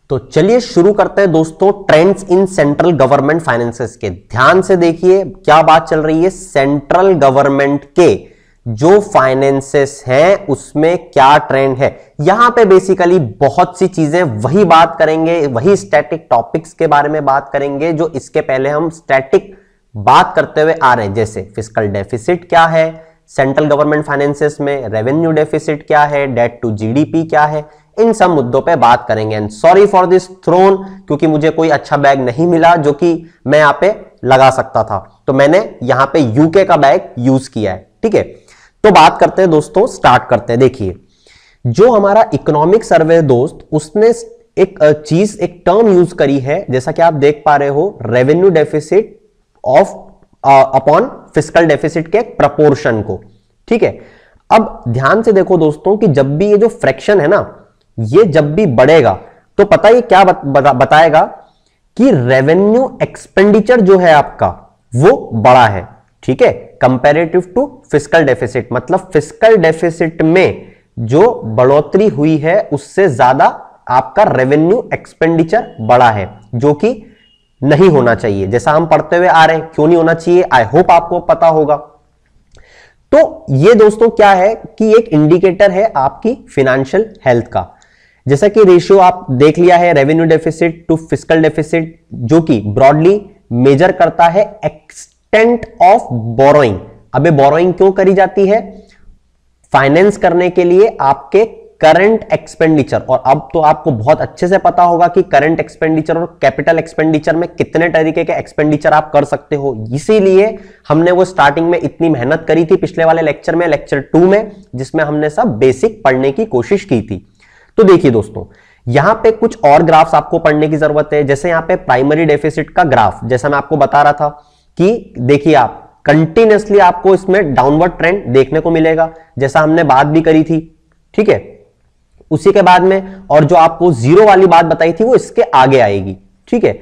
तो चलिए शुरू करते हैं दोस्तों trends in central government finances के। ध्यान से देखिए क्या बात चल रही है। सेंट्रल गवर्नमेंट के जो फाइनेंसेस हैं उसमें क्या ट्रेंड है। यहां पे बेसिकली बहुत सी चीजें वही बात करेंगे, वही स्टैटिक टॉपिक्स के बारे में बात करेंगे जो इसके पहले हम स्टैटिक बात करते हुए आ रहे हैं, जैसे फिस्कल डेफिसिट क्या है सेंट्रल गवर्नमेंट फाइनेंसेस में, रेवेन्यू डेफिसिट क्या है, डेट टू जीडीपी क्या है, इन सब मुद्दों पे बात करेंगे। And sorry for this throne, क्योंकि मुझे कोई अच्छा बैग नहीं मिला जो कि मैं यहां पे लगा सकता था, तो मैंने यहां पे यूके का बैग यूज किया है। ठीक है, तो बात करते हैं दोस्तों, स्टार्ट करते हैं। देखिए जो हमारा इकोनॉमिक सर्वे दोस्त, उसने एक चीज, एक टर्म यूज करी है, जैसा कि आप देख पा रहे हो, revenue deficit of upon fiscal deficit के प्रपोर्शन को। ठीक है, अब ध्यान से देखो दोस्तों कि जब भी ये जो फ्रैक्शन है ना, ये जब भी बढ़ेगा तो पता ही क्या बताएगा कि रेवेन्यू एक्सपेंडिचर जो है आपका वो बड़ा है। ठीक है, कंपैरेटिव टू फिस्कल डेफिसिट, मतलब फिस्कल डेफिसिट में जो बढ़ोतरी हुई है उससे ज्यादा आपका रेवेन्यू एक्सपेंडिचर बड़ा है, जो कि नहीं होना चाहिए। जैसा हम पढ़ते हुए आ रहे हैं, क्यों नहीं होना चाहिए, आई होप आपको पता होगा। तो ये दोस्तों क्या है कि एक इंडिकेटर है आपकी फाइनेंशियल हेल्थ का। जैसा कि रेशियो आप देख लिया है, revenue deficit to fiscal deficit, जो कि ब्रॉडली मेजर करता है एक्सटेंट ऑफ बोरोइंग। अबे बोरोइंग क्यों करी जाती है? फाइनेंस करने के लिए आपके करंट एक्सपेंडिचर। और अब तो आपको बहुत अच्छे से पता होगा कि करंट एक्सपेंडिचर और कैपिटल एक्सपेंडिचर में कितने तरीके के एक्सपेंडिचर आप कर सकते हो। इसीलिए हमने वो स्टार्टिंग में इतनी मेहनत करी थी पिछले वाले लेक्चर में, लेक्चर 2 में, जिसमें हमने सब बेसिक पढ़ने की कोशिश की थी। तो देखिए दोस्तों, यहां पे कुछ और ग्राफ्स आपको पढ़ने की जरूरत है। जैसे यहां पे प्राइमरी डेफिसिट का ग्राफ, जैसा मैं आपको बता रहा था कि देखिए आप कंटिन्यूअसली आपको इसमें डाउनवर्ड ट्रेंड देखने को मिलेगा, जैसा हमने बात भी करी थी। ठीक है, उसी के बाद में, और जो आपको जीरो वाली बात बताई थी वो इसके आगे आएगी। ठीक है,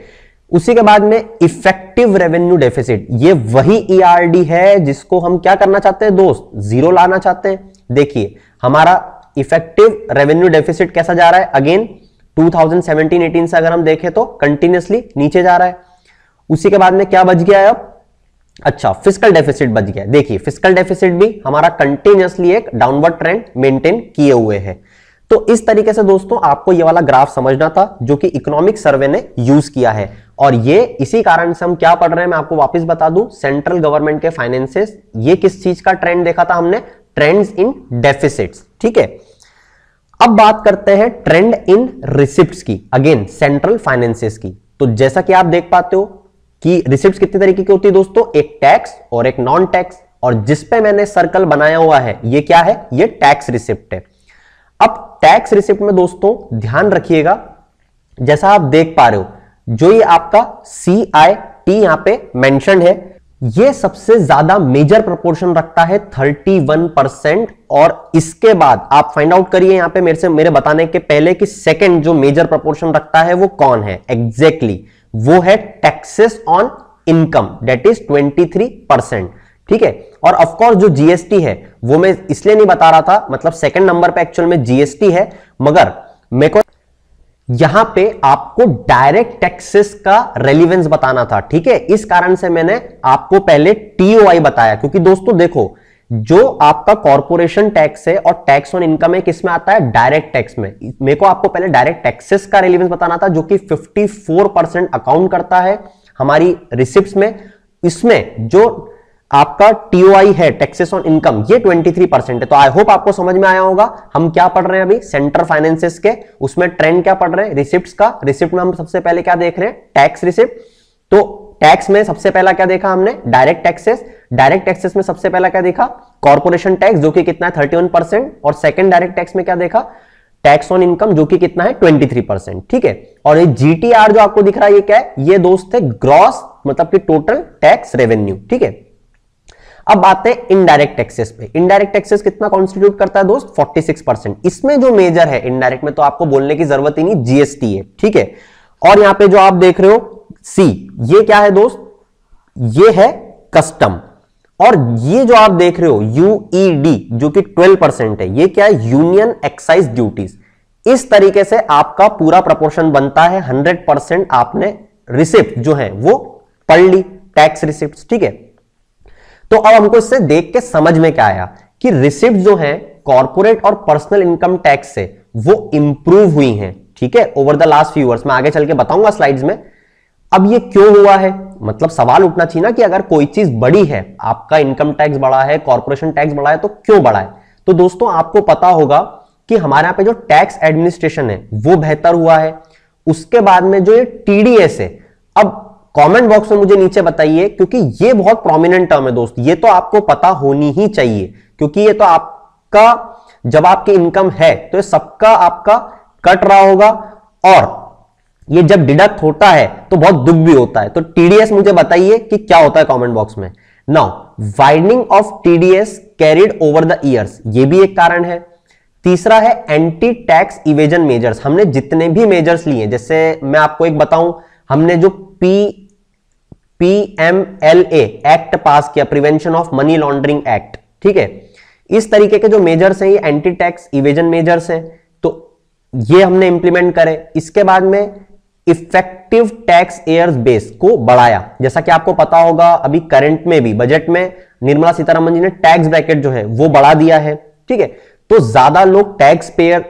उसी के बाद में इफेक्टिव रेवेन्यू डेफिसिट, ये वही ईआरडी है जिसको हम क्या करना चाहते हैं दोस्त, जीरो लाना चाहते हैं। देखिए हमारा इफेक्टिव रेवेन्यू डेफिसिट कैसा जा रहा है, अगेन 2017-18 से अगर हम देखें तो कंटिन्यूअसली नीचे जा रहा है। उसी के बाद में क्या बच गया है अब, अच्छा फिस्कल डेफिसिट बच गया। देखिए फिस्कल डेफिसिट भी हमारा कंटिन्यूअसली एक डाउनवर्ड ट्रेंड मेंटेन किए हुए है। तो इस तरीके से दोस्तों आपको ये वाला ग्राफ समझना था, जो कि इकोनॉमिक सर्वे ने यूज किया है। और ये इसी कारण से हम क्या पढ़ रहे हैं, मैं आपको वापस बता दूं, सेंट्रल गवर्नमेंट के फाइनेंसेस, ये किस चीज का ट्रेंड देखा था हमने, ट्रेंड्स इन डेफिसिट्स। ठीक है, अब बात करते हैं ट्रेंड इन रिसिप्ट्स की, अगेन सेंट्रल फाइनेंसेस की। तो जैसा कि आप देख पाते हो कि रिसिप्ट्स कितने तरीके की होती है दोस्तों, एक टैक्स और एक नॉन टैक्स, और जिस पे मैंने सर्कल बनाया हुआ है ये क्या है, ये टैक्स रिसिप्ट है। अब टैक्स रिसिप्ट में दोस्तों ध्यान रखिएगा, जैसा आप देख पा रहे हो, जो ये आपका CIT यहां पे मेंशन है, ये सबसे ज्यादा मेजर प्रोपोर्शन रखता है 31%। और इसके बाद आप फाइंड आउट करिए यहां पे मेरे बताने के पहले कि सेकंड जो मेजर प्रोपोर्शन रखता है वो कौन है एग्जैक्टली, वो है taxes on income, that is 23%। ठीक है, और ऑफ कोर्स जो जीएसटी है वो मैं इसलिए नहीं बता रहा था, मतलब सेकंड नंबर पे एक्चुअल में जीएसटी है, मगर मेरे को यहां पे आपको डायरेक्ट टैक्सेस का रेलिवेंस बताना था। ठीक है, इस कारण से मैंने आपको पहले टीओआई बताया, क्योंकि दोस्तों देखो जो आपका कॉर्पोरेशन टैक्स है और टैक्स ऑन इनकम है, किस में आता है, डायरेक्ट टैक्स में। मेरे को आपको पहले डायरेक्ट टैक्सेस का रेलिवेंस बताना था, जो कि 54% अकाउंट करता है हमारी रिसिप्ट्स में। इसमें जो आपका टीओआई है, टैक्सेस ऑन इनकम, ये 23% है। तो आई होप आपको समझ में आया होगा हम क्या पढ़ रहे हैं अभी सेंट्रल फाइनेंसेस के, उसमें ट्रेंड क्या पढ़ रहे हैं, रिसिप्ट्स का। रिसिप्ट में हम सबसे पहले क्या देख रहे हैं, टैक्स रिसिप्ट। तो टैक्स में सबसे पहला क्या देखा हमने, डायरेक्ट टैक्सेस। डायरेक्ट टैक्सेस में सबसे पहला क्या देखा, कॉर्पोरेशन टैक्स, जो कि कितना है 31%। और सेकंड डायरेक्ट टैक्स में क्या देखा, टैक्स ऑन इनकम, जो कि कितना है 23%। ठीक है, और ये जीटीआर जो आपको दिख रहा है ये क्या है, ये दोस्त है ग्रॉस, मतलब कि टोटल टैक्स रेवेन्यू। ठीक है, अब बात है इनडायरेक्ट टैक्सेस पे। इनडायरेक्ट टैक्सेस कितना कॉन्स्टिट्यूट करता है दोस्त, 46%। इसमें जो मेजर है इनडायरेक्ट में, तो आपको बोलने की जरूरत ही नहीं, जीएसटी है। ठीक है, और यहां पे जो आप देख रहे हो सी, ये क्या है दोस्त, ये है कस्टम। और ये जो आप देख रहे हो यूईडी, जो कि 12% है, ये क्या है, यूनियन एक्साइज ड्यूटीज। इस तरीके से आपका पूरा प्रपोर्शन बनता है। 100% आपने रिसिप्ट जो है वो पढ़ ली, टैक्स रिसिप्ट, ठीक है। तो अब हमको इससे देख के समझ में क्या आया कि रिसिप्ट जो है कॉर्पोरेट और पर्सनल इनकम टैक्स से वो इंप्रूव हुई हैं, ठीक है, over the last few years. मैं आगे चल के बताऊंगा स्लाइड्स में। अब ये क्यों हुआ है, मतलब सवाल उठना चाहिए ना कि अगर कोई चीज बड़ी है, आपका इनकम टैक्स बढ़ा है, कॉर्पोरेशन टैक्स बढ़ा है, तो क्यों बढ़ा है। तो दोस्तों आपको पता होगा कि हमारे यहां पे जो टैक्स एडमिनिस्ट्रेशन है वो बेहतर हुआ है। उसके बाद में जो ये टीडीएस है, अब कमेंट बॉक्स में मुझे नीचे बताइए, क्योंकि ये बहुत प्रोमिनेंट टर्म है दोस्त, ये तो आपको पता होनी ही चाहिए, क्योंकि ये तो आपका जब आपकी इनकम है तो ये सबका आपका कट रहा होगा, और ये जब डिडक्ट होता है तो बहुत दुख भी होता है। तो टीडीएस मुझे बताइए कि क्या होता है कमेंट बॉक्स में। Now widening of TDS carried over the years, ये भी एक कारण है। तीसरा है एंटी टैक्स इवेजन मेजर्स। हमने जितने भी मेजर्स लिए, जैसे मैं आपको एक बताऊं, हमने जो PMLA एक्ट पास किया, prevention of money laundering act, ठीक है, इस तरीके के जो मेजर्स हैं ये एंटी टैक्स इवेजन मेजर्स हैं, तो ये हमने इंप्लीमेंट करे। इसके बाद में इफेक्टिव टैक्स एयर्स बेस को बढ़ाया। जैसा कि आपको पता होगा अभी करंट में भी बजट में निर्मला सीतारमण जी ने टैक्स ब्रैकेट जो है वो बढ़ा दिया है, ठीक है, तो ज्यादा लोग टैक्स पेयर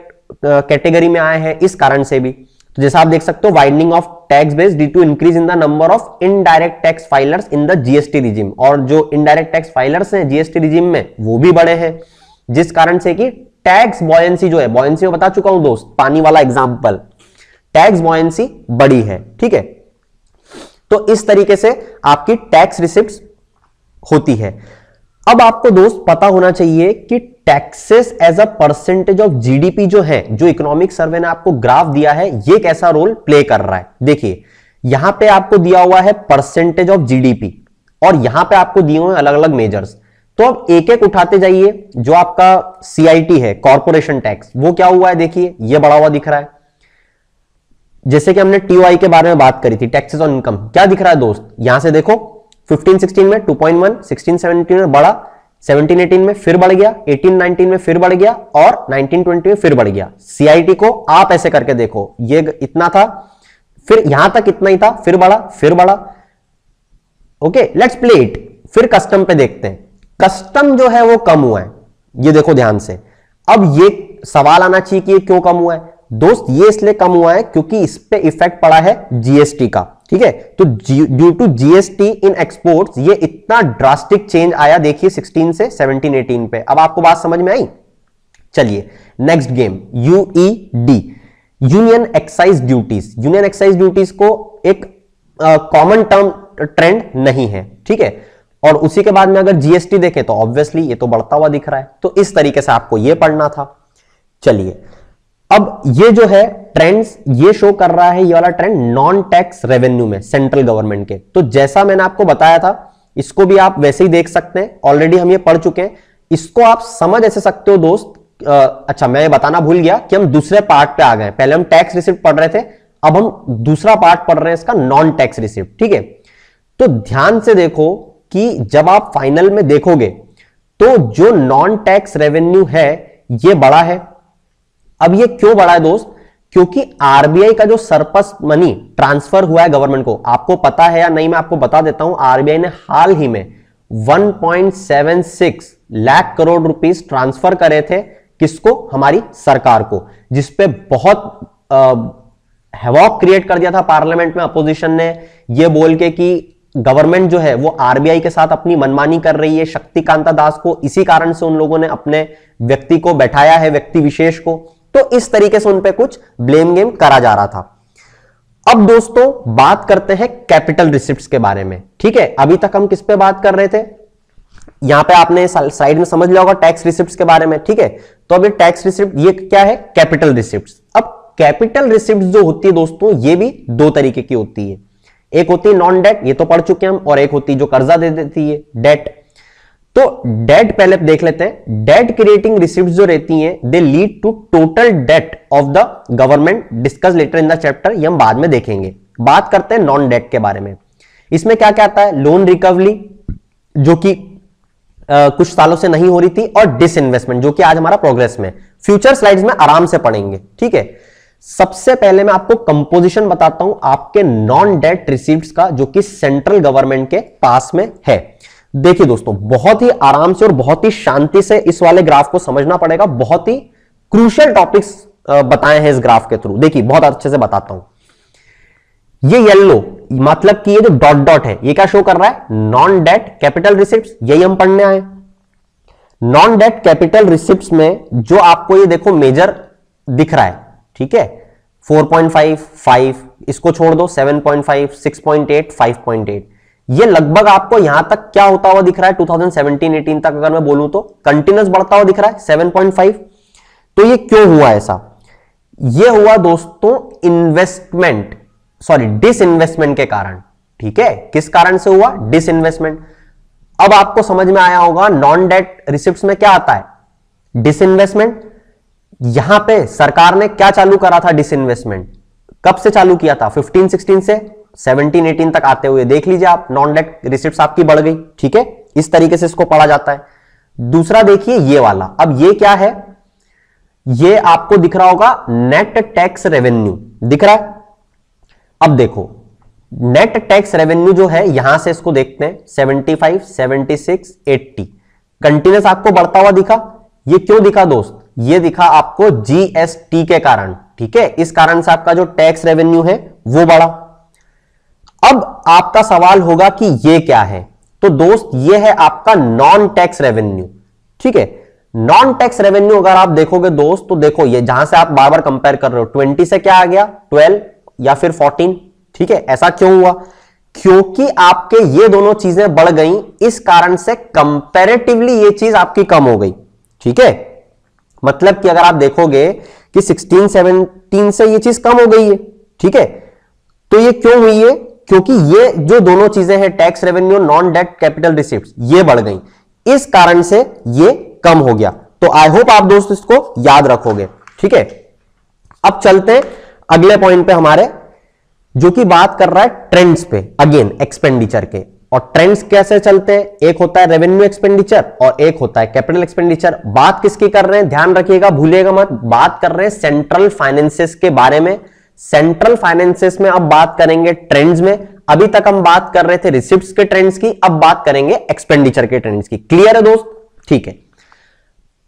कैटेगरी में आए हैं इस कारण से भी। तो जैसा आप देख सकते हो, widening of tax base due to increase in the number of indirect tax filers in the GST regime, और जो इनडायरेक्ट टैक्स फाइलर्स हैं जीएसटी रिजीम में वो भी बड़े हैं, जिस कारण से कि टैक्स बॉयंसी जो है, बॉयंसी में बता चुका हूं दोस्त, पानी वाला एग्जांपल, टैक्स बॉयंसी बड़ी है, ठीक है। तो इस तरीके से आपकी टैक्स रिसिप्ट्स होती है। अब आपको दोस्त पता होना चाहिए कि taxes as a percentage of GDP जो है, जो इकोनॉमिक सर्वे ने आपको ग्राफ दिया है, ये कैसा रोल प्ले कर रहा है। देखिए यहां पे आपको दिया हुआ है परसेंटेज ऑफ जीडीपी, और यहां पे आपको दिए हुए अलग अलग मेजर्स। तो अब एक एक उठाते जाइए। जो आपका सीआईटी है, कॉर्पोरेशन टैक्स, वो क्या हुआ है, देखिए ये बढ़ा हुआ दिख रहा है। जैसे कि हमने टीओआई के बारे में बात करी थी, टैक्सेस ऑन इनकम, क्या दिख रहा है दोस्त, यहां से देखो 15-16 में 2.1, 16-17 में बढ़ा, 17-18 में फिर बढ़ गया, 18-19 में फिर बढ़ गया, और 19-20 में फिर बढ़ गया। सीआईटी को आप ऐसे करके देखो, ये इतना था, फिर यहां तक इतना ही था, फिर बढ़ा, फिर बढ़ा। Okay, let's play it. फिर कस्टम पे देखते हैं, कस्टम जो है वो कम हुआ है, ये देखो ध्यान से। अब ये सवाल आना चाहिए कि ये क्यों कम हुआ है दोस्त। ये इसलिए कम हुआ है क्योंकि इस पे इफेक्ट पड़ा है जीएसटी का, ठीक है। तो due to GST in exports ये इतना ड्रास्टिक चेंज आया, देखिए 16 से 17-18 पे। अब आपको बात समझ में आई। चलिए next game, UED, union excise duties. Union excise duties को एक कॉमन टर्म ट्रेंड नहीं है, ठीक है। और उसी के बाद में अगर जीएसटी देखें तो ऑब्वियसली ये तो बढ़ता हुआ दिख रहा है। तो इस तरीके से आपको ये पढ़ना था। चलिए अब ये जो है ट्रेंड्स, ये शो कर रहा है, ये वाला ट्रेंड नॉन टैक्स रेवेन्यू में सेंट्रल गवर्नमेंट के। तो जैसा मैंने आपको बताया था, इसको भी आप वैसे ही देख सकते हैं, ऑलरेडी हम ये पढ़ चुके हैं। इसको आप समझ ऐसे सकते हो दोस्त। अच्छा, मैं ये बताना भूल गया कि हम दूसरे पार्ट पे आ गए। पहले हम टैक्स रिसिप्ट पढ़ रहे थे, अब हम दूसरा पार्ट पढ़ रहे हैं इसका, नॉन टैक्स रिसिप्ट, ठीक है। तो ध्यान से देखो कि जब आप फाइनल में देखोगे तो जो नॉन टैक्स रेवेन्यू है ये बड़ा है। अब ये क्यों बढ़ा है दोस्त, क्योंकि आरबीआई का जो सरप्लस मनी ट्रांसफर हुआ है गवर्नमेंट को, आपको पता है या नहीं मैं आपको बता देता हूं। आरबीआई ने हाल ही में 1.76 लाख करोड़ रुपीस ट्रांसफर करे थे, किसको, हमारी सरकार को, जिसपे बहुत हैवॉक क्रिएट कर दिया था पार्लियामेंट में अपोजिशन ने, ये बोल के कि गवर्नमेंट जो है वो आरबीआई के साथ अपनी मनमानी कर रही है, शक्तिकांता दास को। इसी कारण से उन लोगों ने अपने व्यक्ति को बैठाया है, व्यक्ति विशेष को। तो इस तरीके से उन पे कुछ ब्लेम गेम करा जा रहा था। अब दोस्तों बात करते हैं कैपिटल रिसिप्ट्स के बारे में, ठीक है। अभी तक हम किस पे बात कर रहे थे, यहां पे आपने स्लाइड में समझ लिया होगा टैक्स रिसिप्ट्स के बारे में, ठीक है। तो अब ये टैक्स रिसिप्ट, ये क्या है, कैपिटल रिसिप्ट्स। अब कैपिटल रिसिप्ट्स जो होती है दोस्तों, ये भी दो तरीके की होती है। एक होती है नॉन डेट, ये तो पढ़ चुके हम, और एक होती है जो कर्जा दे देती है, डेट। तो डेट पहले देख लेते हैं। डेट क्रिएटिंग रिसिप्ट्स जो रहती हैं, they lead to total debt of the government, discuss later in the chapter, ये हम बाद में देखेंगे। बात करते हैं नॉन डेट के बारे में। इसमें क्या क्या आता है, लोन रिकवरी जो कि कुछ सालों से नहीं हो रही थी, और डिसइन्वेस्टमेंट जो कि आज हमारा प्रोग्रेस में, फ्यूचर स्लाइड्स में आराम से पढ़ेंगे, ठीक है। सबसे पहले मैं आपको कंपोजिशन बताता हूं आपके नॉन डेट रिसीट्स का, जो कि सेंट्रल गवर्नमेंट के पास में है। देखिए दोस्तों, बहुत ही आराम से और बहुत ही शांति से इस वाले ग्राफ को समझना पड़ेगा। बहुत ही क्रूशियल टॉपिक्स बताए हैं इस ग्राफ के थ्रू। देखिए बहुत अच्छे से बताता हूं। ये येलो मतलब कि ये जो डॉट डॉट है, ये क्या शो कर रहा है? Non debt capital receipts. यही हम पढ़ने आए। नॉन डेट कैपिटल रिसिप्ट्स में जो आपको ये देखो मेजर दिख रहा है, ठीक है, 4.5, 5, इसको छोड़ दो, 7.5, 6.8, 5.8, ये लगभग आपको यहां तक क्या होता हुआ दिख रहा है? 2017-18 तक अगर मैं बोलूं तो कंटिन्यूस बढ़ता हुआ दिख रहा है 7.5। तो ये क्यों हुआ ऐसा? ये हुआ दोस्तों इन्वेस्टमेंट, सॉरी डिसइन्वेस्टमेंट के कारण, ठीक है। किस कारण से हुआ? डिसइन्वेस्टमेंट। अब आपको समझ में आया होगा नॉन डेट रिसिप्ट्स में क्या आता है? डिसइन्वेस्टमेंट। यहां पे सरकार ने क्या चालू करा था? डिसइन्वेस्टमेंट। कब से चालू किया था? 15-16 से 17-18 तक आते हुए देख लीजिए आप, नॉन डेट रिसिप्ट्स आपकी बढ़ गई, ठीक है। इस तरीके से इसको पढ़ा जाता है। दूसरा देखिए ये वाला, अब ये क्या है? ये आपको दिख रहा होगा नेट टैक्स रेवेन्यू, दिख रहा है। अब देखो नेट टैक्स रेवेन्यू जो है, यहां से इसको देखते हैं 75, 76, 80 कंटिन्यूस आपको बढ़ता हुआ दिखा। ये क्यों दिखा दोस्त? ये दिखा आपको जीएसटी के कारण, ठीक है। इस कारण से आपका जो टैक्स रेवेन्यू है वो बढ़ा। अब आपका सवाल होगा कि ये क्या है? तो दोस्त ये है आपका नॉन टैक्स रेवेन्यू, ठीक है। नॉन टैक्स रेवेन्यू अगर आप देखोगे दोस्त, तो देखो ये जहां से आप बार बार कंपेयर कर रहे हो, 20 से क्या आ गया? 12 या फिर 14, ठीक है। ऐसा क्यों हुआ? क्योंकि आपके ये दोनों चीजें बढ़ गई, इस कारण से कंपैरेटिवली ये चीज आपकी कम हो गई, ठीक है। मतलब कि अगर आप देखोगे कि 16-17 से ये चीज कम हो गई है, ठीक है। तो ये क्यों हुई है? क्योंकि ये जो दोनों चीजें हैं, tax revenue, non debt capital receipts, ये बढ़ गई, इस कारण से ये कम हो गया। तो आई होप आप दोस्त इसको याद रखोगे, ठीक है। अब चलते हैं अगले पॉइंट पे हमारे, जो कि बात कर रहा है ट्रेंड्स पे, अगेन एक्सपेंडिचर के। और ट्रेंड्स कैसे चलते हैं? एक होता है रेवेन्यू एक्सपेंडिचर और एक होता है कैपिटल एक्सपेंडिचर। बात किसकी कर रहे हैं? ध्यान रखिएगा, भूलिएगा मत, बात कर रहे हैं सेंट्रल फाइनेंसेस के बारे में। सेंट्रल फाइनेंसेस में अब बात करेंगे ट्रेंड्स में। अभी तक हम बात कर रहे थे रिसिप्ट्स के ट्रेंड्स की, अब बात करेंगे एक्सपेंडिचर के ट्रेंड्स की। क्लियर है दोस्त? ठीक है।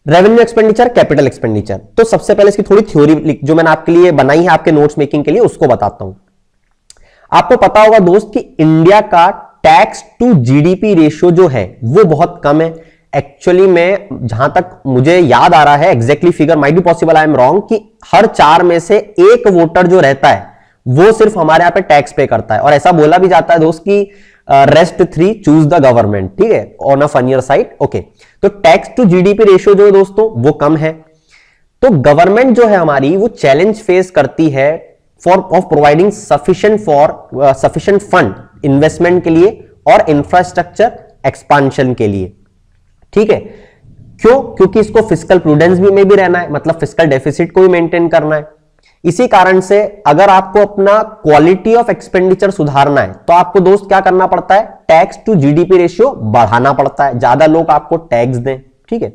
Revenue expenditure, capital expenditure. तो सबसे पहले इसकी थोड़ी थ्योरी जो मैंने आपके लिए बनाई है आपके नोट्स मेकिंग के लिए, उसको बताता हूं। आपको पता होगा दोस्त कि इंडिया का टैक्स टू जीडीपी रेशियो जो है वो बहुत कम है। एक्चुअली में जहां तक मुझे याद आ रहा है, exactly figure might be possible, I am wrong, कि हर 4 में से 1 वोटर जो रहता है वो सिर्फ हमारे यहां पे टैक्स पे करता है। और ऐसा बोला भी जाता है दोस्त कि रेस्ट 3 चूज द गवर्नमेंट, ठीक है, on a funnier side, okay. तो टैक्स टू जीडीपी रेशियो जो है दोस्तों वो कम है। तो गवर्नमेंट जो है हमारी वो चैलेंज फेस करती है of providing sufficient fund investment के लिए और इंफ्रास्ट्रक्चर एक्सपांशन के लिए, ठीक है। क्यों? क्योंकि इसको फिस्कल प्रूडेंस भी में भी रहना है, मतलब फिस्कल डेफिसिट को भी मेंटेन करना है। इसी कारण से अगर आपको अपना क्वालिटी ऑफ एक्सपेंडिचर सुधारना है तो आपको दोस्त क्या करना पड़ता है? टैक्स टू जीडीपी रेशियो बढ़ाना पड़ता है, ज्यादा लोग आपको टैक्स दें, ठीक है।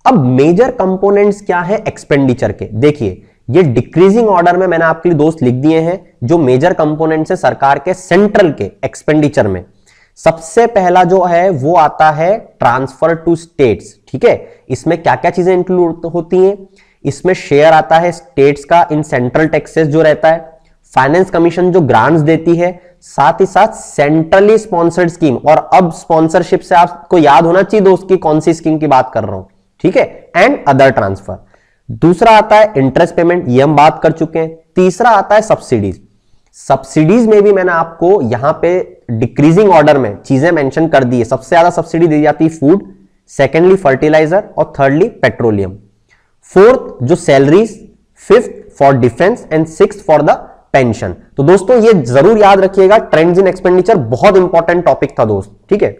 अब मेजर कंपोनेंट्स क्या है एक्सपेंडिचर के? देखिए ये डिक्रीजिंग ऑर्डर में मैंने आपके लिए दोस्त लिख दिए हैं जो मेजर कंपोनेंट्स है सरकार के सेंट्रल के एक्सपेंडिचर में। सबसे पहला जो है वो आता है ट्रांसफर टू स्टेट्स, ठीक है। इसमें क्या क्या चीजें इंक्लूड होती हैं? इसमें शेयर आता है स्टेट्स का इन सेंट्रल टैक्सेस जो रहता है, फाइनेंस कमीशन जो ग्रांट्स देती है, साथ ही साथ सेंट्रली स्पॉन्सर्ड स्कीम। और अब स्पॉन्सरशिप से आपको याद होना चाहिए दोस्त की कौन सी स्कीम की बात कर रहा हूं, ठीक है, एंड अदर ट्रांसफर। दूसरा आता है इंटरेस्ट पेमेंट, ये हम बात कर चुके हैं। तीसरा आता है सब्सिडीज। सब्सिडीज में भी मैंने आपको यहां पे डिक्रीजिंग ऑर्डर में चीजें मेंशन कर दी है। सबसे ज्यादा सब्सिडी दी जाती है फूड, सेकेंडली फर्टिलाइजर और थर्डली पेट्रोलियम। फोर्थ जो salaries, fifth for defence and sixth for the pension. तो दोस्तों ये जरूर याद रखिएगा, ट्रेंड्स इन एक्सपेंडिचर बहुत इंपॉर्टेंट टॉपिक था दोस्त, ठीक है।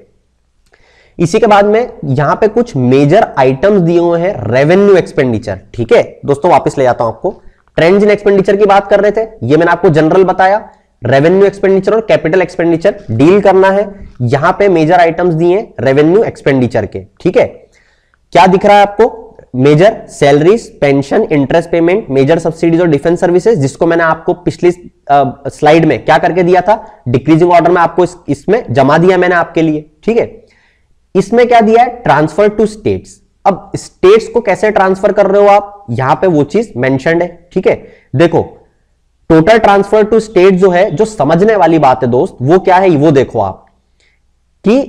इसी के बाद में यहां पे कुछ मेजर आइटम्स दिए हुए हैं रेवेन्यू एक्सपेंडिचर, ठीक है दोस्तों। वापस ले जाता हूं आपको, ट्रेंड्स इन एक्सपेंडिचर की बात कर रहे थे, ये मैंने आपको जनरल बताया। रेवेन्यू एक्सपेंडिचर और कैपिटल एक्सपेंडिचर डील करना है। यहां पे मेजर आइटम्स दिए रेवेन्यू एक्सपेंडिचर के, ठीक है। क्या दिख रहा है आपको? Major salaries, pension, interest payment, major subsidies और डिफेंस सर्विसेज, जिसको मैंने आपको पिछली स्लाइड में क्या करके दिया था, डिक्रीजिंग ऑर्डर में आपको इसमें जमा दिया मैंने आपके लिए, ठीक है। इसमें क्या दिया है, ट्रांसफर टू स्टेट्स। अब स्टेट्स को कैसे ट्रांसफर कर रहे हो आप, यहां पे वो चीज मेंशन्ड है, ठीक है। देखो टोटल ट्रांसफर टू स्टेट जो है, जो समझने वाली बात है दोस्त, वो क्या है, वो देखो आप कि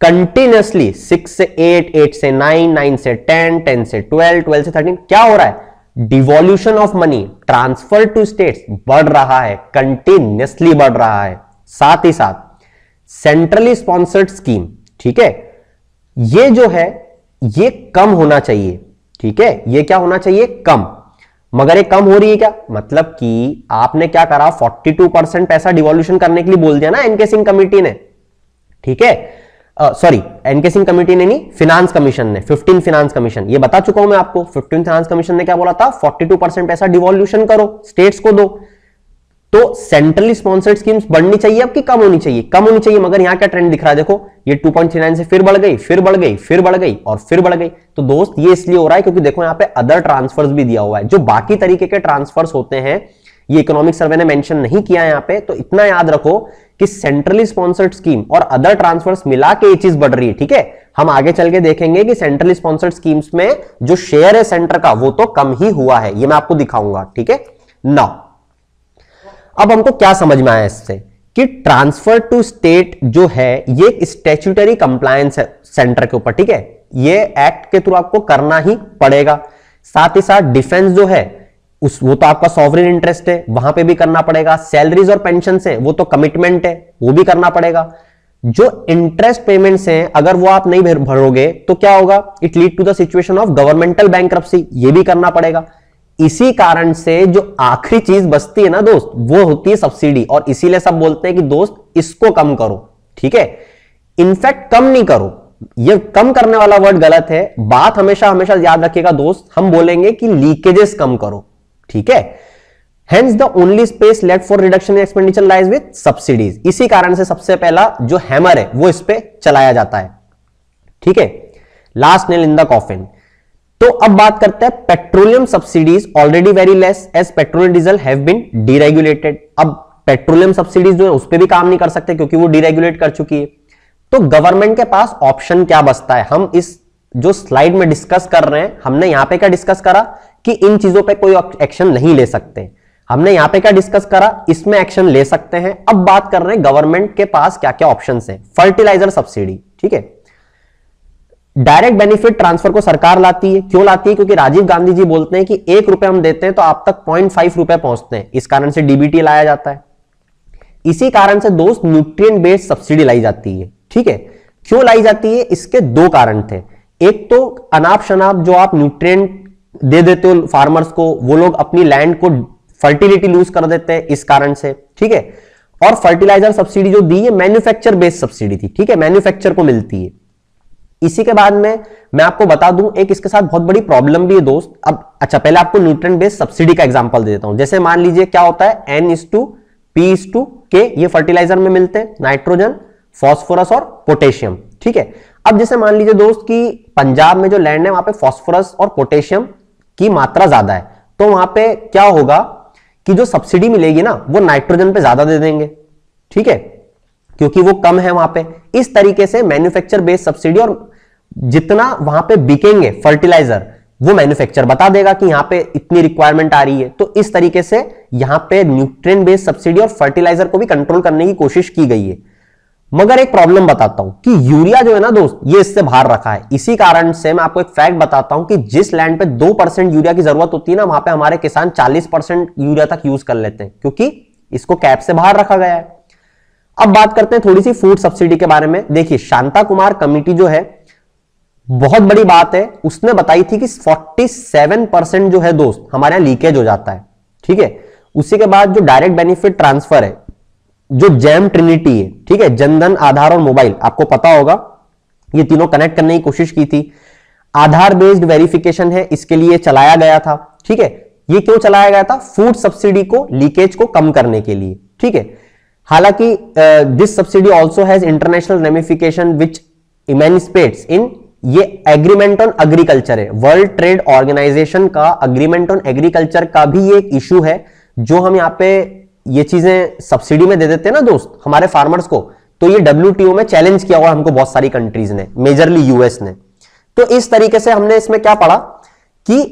कंटिन्यूअसली 6 से 8, 8 से 9, 9 से 10, 10 से 12, 12 से 13 क्या हो रहा है, devolution of money, transfer to states बढ़ रहा है, कंटिन्यूअसली बढ़ रहा है। साथ ही साथ सेंट्रली स्पॉन्सर्ड स्कीम, ठीक है, ये जो है ये कम होना चाहिए, ठीक है, ये क्या होना चाहिए, कम। मगर ये कम हो रही है क्या, मतलब कि आपने क्या करा, 42% पैसा डिवॉल्यूशन करने के लिए बोल दिया ना एनके सिंह कमेटी ने, ठीक है, सॉरी एनके सिंह कमेटी ने नहीं, फिनांस कमीशन ने, 15 फिनांस कमीशन, ये बता चुका हूं मैं आपको। 15 फिनांस कमीशन ने क्या बोला था, 42% पैसा डिवॉल्यूशन करो, स्टेट्स को दो। तो सेंट्रली स्पॉन्सर्ड स्कीम्स बढ़नी चाहिए अब कि कम होनी चाहिए, कम होनी चाहिए। मगर यहां क्या ट्रेंड दिख रहा है, देखो ये 2.39 से फिर बढ़ गई, फिर बढ़ गई, फिर बढ़ गई और फिर बढ़ गई। तो दोस्त ये इसलिए हो रहा है क्योंकि देखो यहां पे अदर ट्रांसफर्स भी दिया हुआ है, जो बाकी तरीके के ट्रांसफर्स होते हैं, ये इकोनॉमिक सर्वे ने मेंशन नहीं किया है यहां पे। तो इतना याद रखो कि सेंट्रली स्पॉन्सर्ड स्कीम और अदर ट्रांसफर्स मिला के ये चीज बढ़ रही है, ठीक है। हम आगे चल के देखेंगे कि सेंट्रली स्पॉन्सर्ड स्कीम्स में जो शेयर है सेंटर का वो तो कम ही हुआ है, ये मैं आपको दिखाऊंगा, ठीक है ना। अब हमको क्या समझ में आया इससे कि ट्रांसफर टू स्टेट जो है ये एक स्टैट्यूटरी कंप्लायंस है सेंटर के ऊपर, ठीक है, ये एक्ट के थ्रू आपको करना ही पड़ेगा। साथ ही साथ डिफेंस जो है वो तो आपका सॉवरेन इंटरेस्ट है, वहां पे भी करना पड़ेगा। सैलरीज और पेंशन है वो तो कमिटमेंट है, वो भी करना पड़ेगा। जो इंटरेस्ट पेमेंट्स हैं अगर वो आप नहीं भरोगे तो क्या होगा, it lead to the situation of governmental bankruptcy, ये भी करना पड़ेगा। इसी कारण से जो आखिरी चीज बचती है ना दोस्त, वो होती है सब्सिडी, और इसीलिए सब बोलते हैं कि दोस्त इसको कम करो, ठीक है। इनफैक्ट कम नहीं करो, ये कम करने वाला वर्ड गलत है। बात हमेशा हमेशा याद रखिएगा दोस्त, हम बोलेंगे कि लीकेजेस कम करो, ठीक है। Hence the only space left for reduction in expenditure lies with subsidies. इसी कारण से सबसे पहला जो हैमर है वो इस पे चलाया जाता है, ठीक है। Last nail in the coffin. तो अब बात करते हैं petroleum subsidies already very less as petrol and diesel have been deregulated. अब पेट्रोलियम सब्सिडीज जो है उस पर भी काम नहीं कर सकते क्योंकि वो डीरेगुलेट कर चुकी है। तो गवर्नमेंट के पास ऑप्शन क्या बचता है, हम इस जो स्लाइड में डिस्कस कर रहे हैं, हमने यहां पे क्या डिस्कस करा कि इन चीजों पे कोई एक्शन नहीं ले सकते। हमने यहां पे क्या डिस्कस करा, इसमें एक्शन ले सकते हैं। अब बात कर रहे हैं गवर्नमेंट के पास क्या क्या ऑप्शंस हैं। फर्टिलाइजर सब्सिडी, ठीक है, डायरेक्ट बेनिफिट ट्रांसफर को सरकार लाती है। क्यों लाती है, क्योंकि राजीव गांधी जी बोलते हैं कि 1 रुपए हम देते हैं तो आप तक 0.5 रुपए पहुंचते हैं, इस कारण से डीबीटी लाया जाता है। इसी कारण से दोस्त न्यूट्रिएंट बेस्ड सब्सिडी लाई जाती है, ठीक है। क्यों लाई जाती है, इसके 2 कारण थे। एक तो अनाप शनाप जो आप न्यूट्रिएंट दे देते हो फार्मर्स को, वो लोग अपनी लैंड को फर्टिलिटी लूज कर देते हैं इस कारण से, ठीक है। और फर्टिलाइजर सब्सिडी जो दी है मैन्युफैक्चर बेस्ड सब्सिडी थी, ठीक है, मैन्युफैक्चर को मिलती है। इसी के बाद में मैं आपको बता दूं एक इसके साथ बहुत बड़ी प्रॉब्लम भी है दोस्त। अब अच्छा पहले आपको न्यूट्रिएंट बेस्ड सब्सिडी का एग्जांपल दे देता हूं। जैसे मान लीजिए क्या होता है N/P/K, ये फर्टिलाइजर में मिलते हैं, नाइट्रोजन, फॉस्फोरस और पोटेशियम, ठीक है। अब जैसे मान लीजिए दोस्त कि पंजाब में जो लैंड है वहां पे फॉस्फोरस और पोटेशियम की मात्रा ज्यादा है, तो वहां पे क्या होगा कि जो सब्सिडी मिलेगी ना वो नाइट्रोजन पे ज्यादा दे देंगे, ठीक है, क्योंकि वो कम है वहां पे। इस तरीके से मैन्युफैक्चर बेस्ड सब्सिडी, और जितना वहां पे बिकेंगे फर्टिलाइजर वो मैन्युफैक्चर बता देगा कि यहां पे इतनी रिक्वायरमेंट आ रही है। तो इस तरीके से यहां पे न्यूट्रिएंट बेस्ड सब्सिडी और फर्टिलाइजर को भी कंट्रोल करने की कोशिश की गई है। मगर एक प्रॉब्लम बताता हूं कि यूरिया जो है ना दोस्त, ये इससे बाहर रखा है। इसी कारण से मैं आपको एक फैक्ट बताता हूं कि जिस लैंड पे 2% यूरिया की जरूरत होती है ना, वहां पे हमारे किसान 40% यूरिया तक यूज कर लेते हैं, क्योंकि इसको कैप से बाहर रखा गया है। अब बात करते हैं थोड़ी सी फूड सब्सिडी के बारे में। देखिए शांता कुमार कमेटी जो है, बहुत बड़ी बात है, उसने बताई थी कि 47% जो है दोस्त हमारे यहां लीकेज हो जाता है, ठीक है। उसी के बाद जो डायरेक्ट बेनिफिट ट्रांसफर है, जो जैम ट्रिनिटी है, ठीक है, जनधन, आधार और मोबाइल, आपको पता होगा ये तीनों कनेक्ट करने की कोशिश की थी। आधार बेस्ड वेरिफिकेशन है, इसके लिए चलाया गया था, ठीक है। ये क्यों चलाया गया था, फूड सब्सिडी को, लीकेज को कम करने के लिए, ठीक है। हालांकि this subsidy also has international ramification which manifests in ये एग्रीमेंट ऑन एग्रीकल्चर है, वर्ल्ड ट्रेड ऑर्गेनाइजेशन का एग्रीमेंट ऑन एग्रीकल्चर का भी ये एक इशू है, जो हम यहाँ पे ये चीजें सब्सिडी में दे देते हैं ना दोस्त हमारे फार्मर्स को, तो ये WTO में चैलेंज किया हुआ हमको बहुत सारी कंट्रीज ने, मेजरली यूएस ने। तो इस तरीके से हमने इसमें क्या पढ़ा कि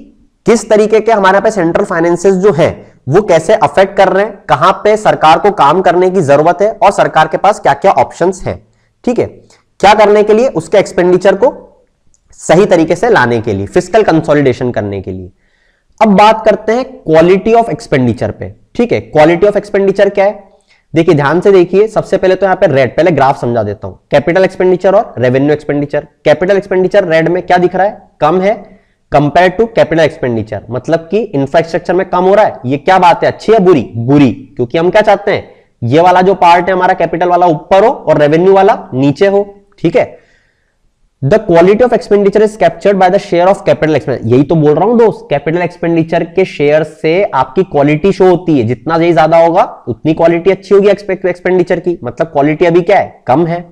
किस तरीके के हमारे पे सेंट्रल फाइनेंसेस जो है वो कैसे अफेक्ट कर रहे हैं, कहां पे सरकार को काम करने की जरूरत है और सरकार के पास क्या क्या ऑप्शंस हैं, ठीक है, क्या करने के लिए, उसके एक्सपेंडिचर को सही तरीके से लाने के लिए, फिस्कल कंसोलिडेशन करने के लिए। अब बात करते हैं क्वालिटी ऑफ एक्सपेंडिचर पे, ठीक है। क्वालिटी ऑफ एक्सपेंडिचर क्या है, देखिए ध्यान से देखिए, सबसे पहले तो यहां पे रेड, पहले ग्राफ समझा देता हूं, कैपिटल एक्सपेंडिचर और revenue expenditure. Capital expenditure red में क्या दिख रहा है, कम है कंपेयर टू कैपिटल एक्सपेंडिचर, मतलब कि इंफ्रास्ट्रक्चर में कम हो रहा है। ये क्या बात है, अच्छी है बुरी? बुरी, क्योंकि हम क्या चाहते हैं, ये वाला जो पार्ट है हमारा कैपिटल वाला ऊपर हो और रेवेन्यू वाला नीचे हो, ठीक है। The quality of expenditure is captured by the share of capital expenditure, यही तो बोल रहा हूं दोस्त, कैपिटल एक्सपेंडिचर के शेयर से आपकी क्वालिटी शो होती है, जितना यही ज्यादा होगा उतनी क्वालिटी अच्छी होगी एक्सपेंडिचर की, मतलब क्वालिटी अभी क्या है, कम है।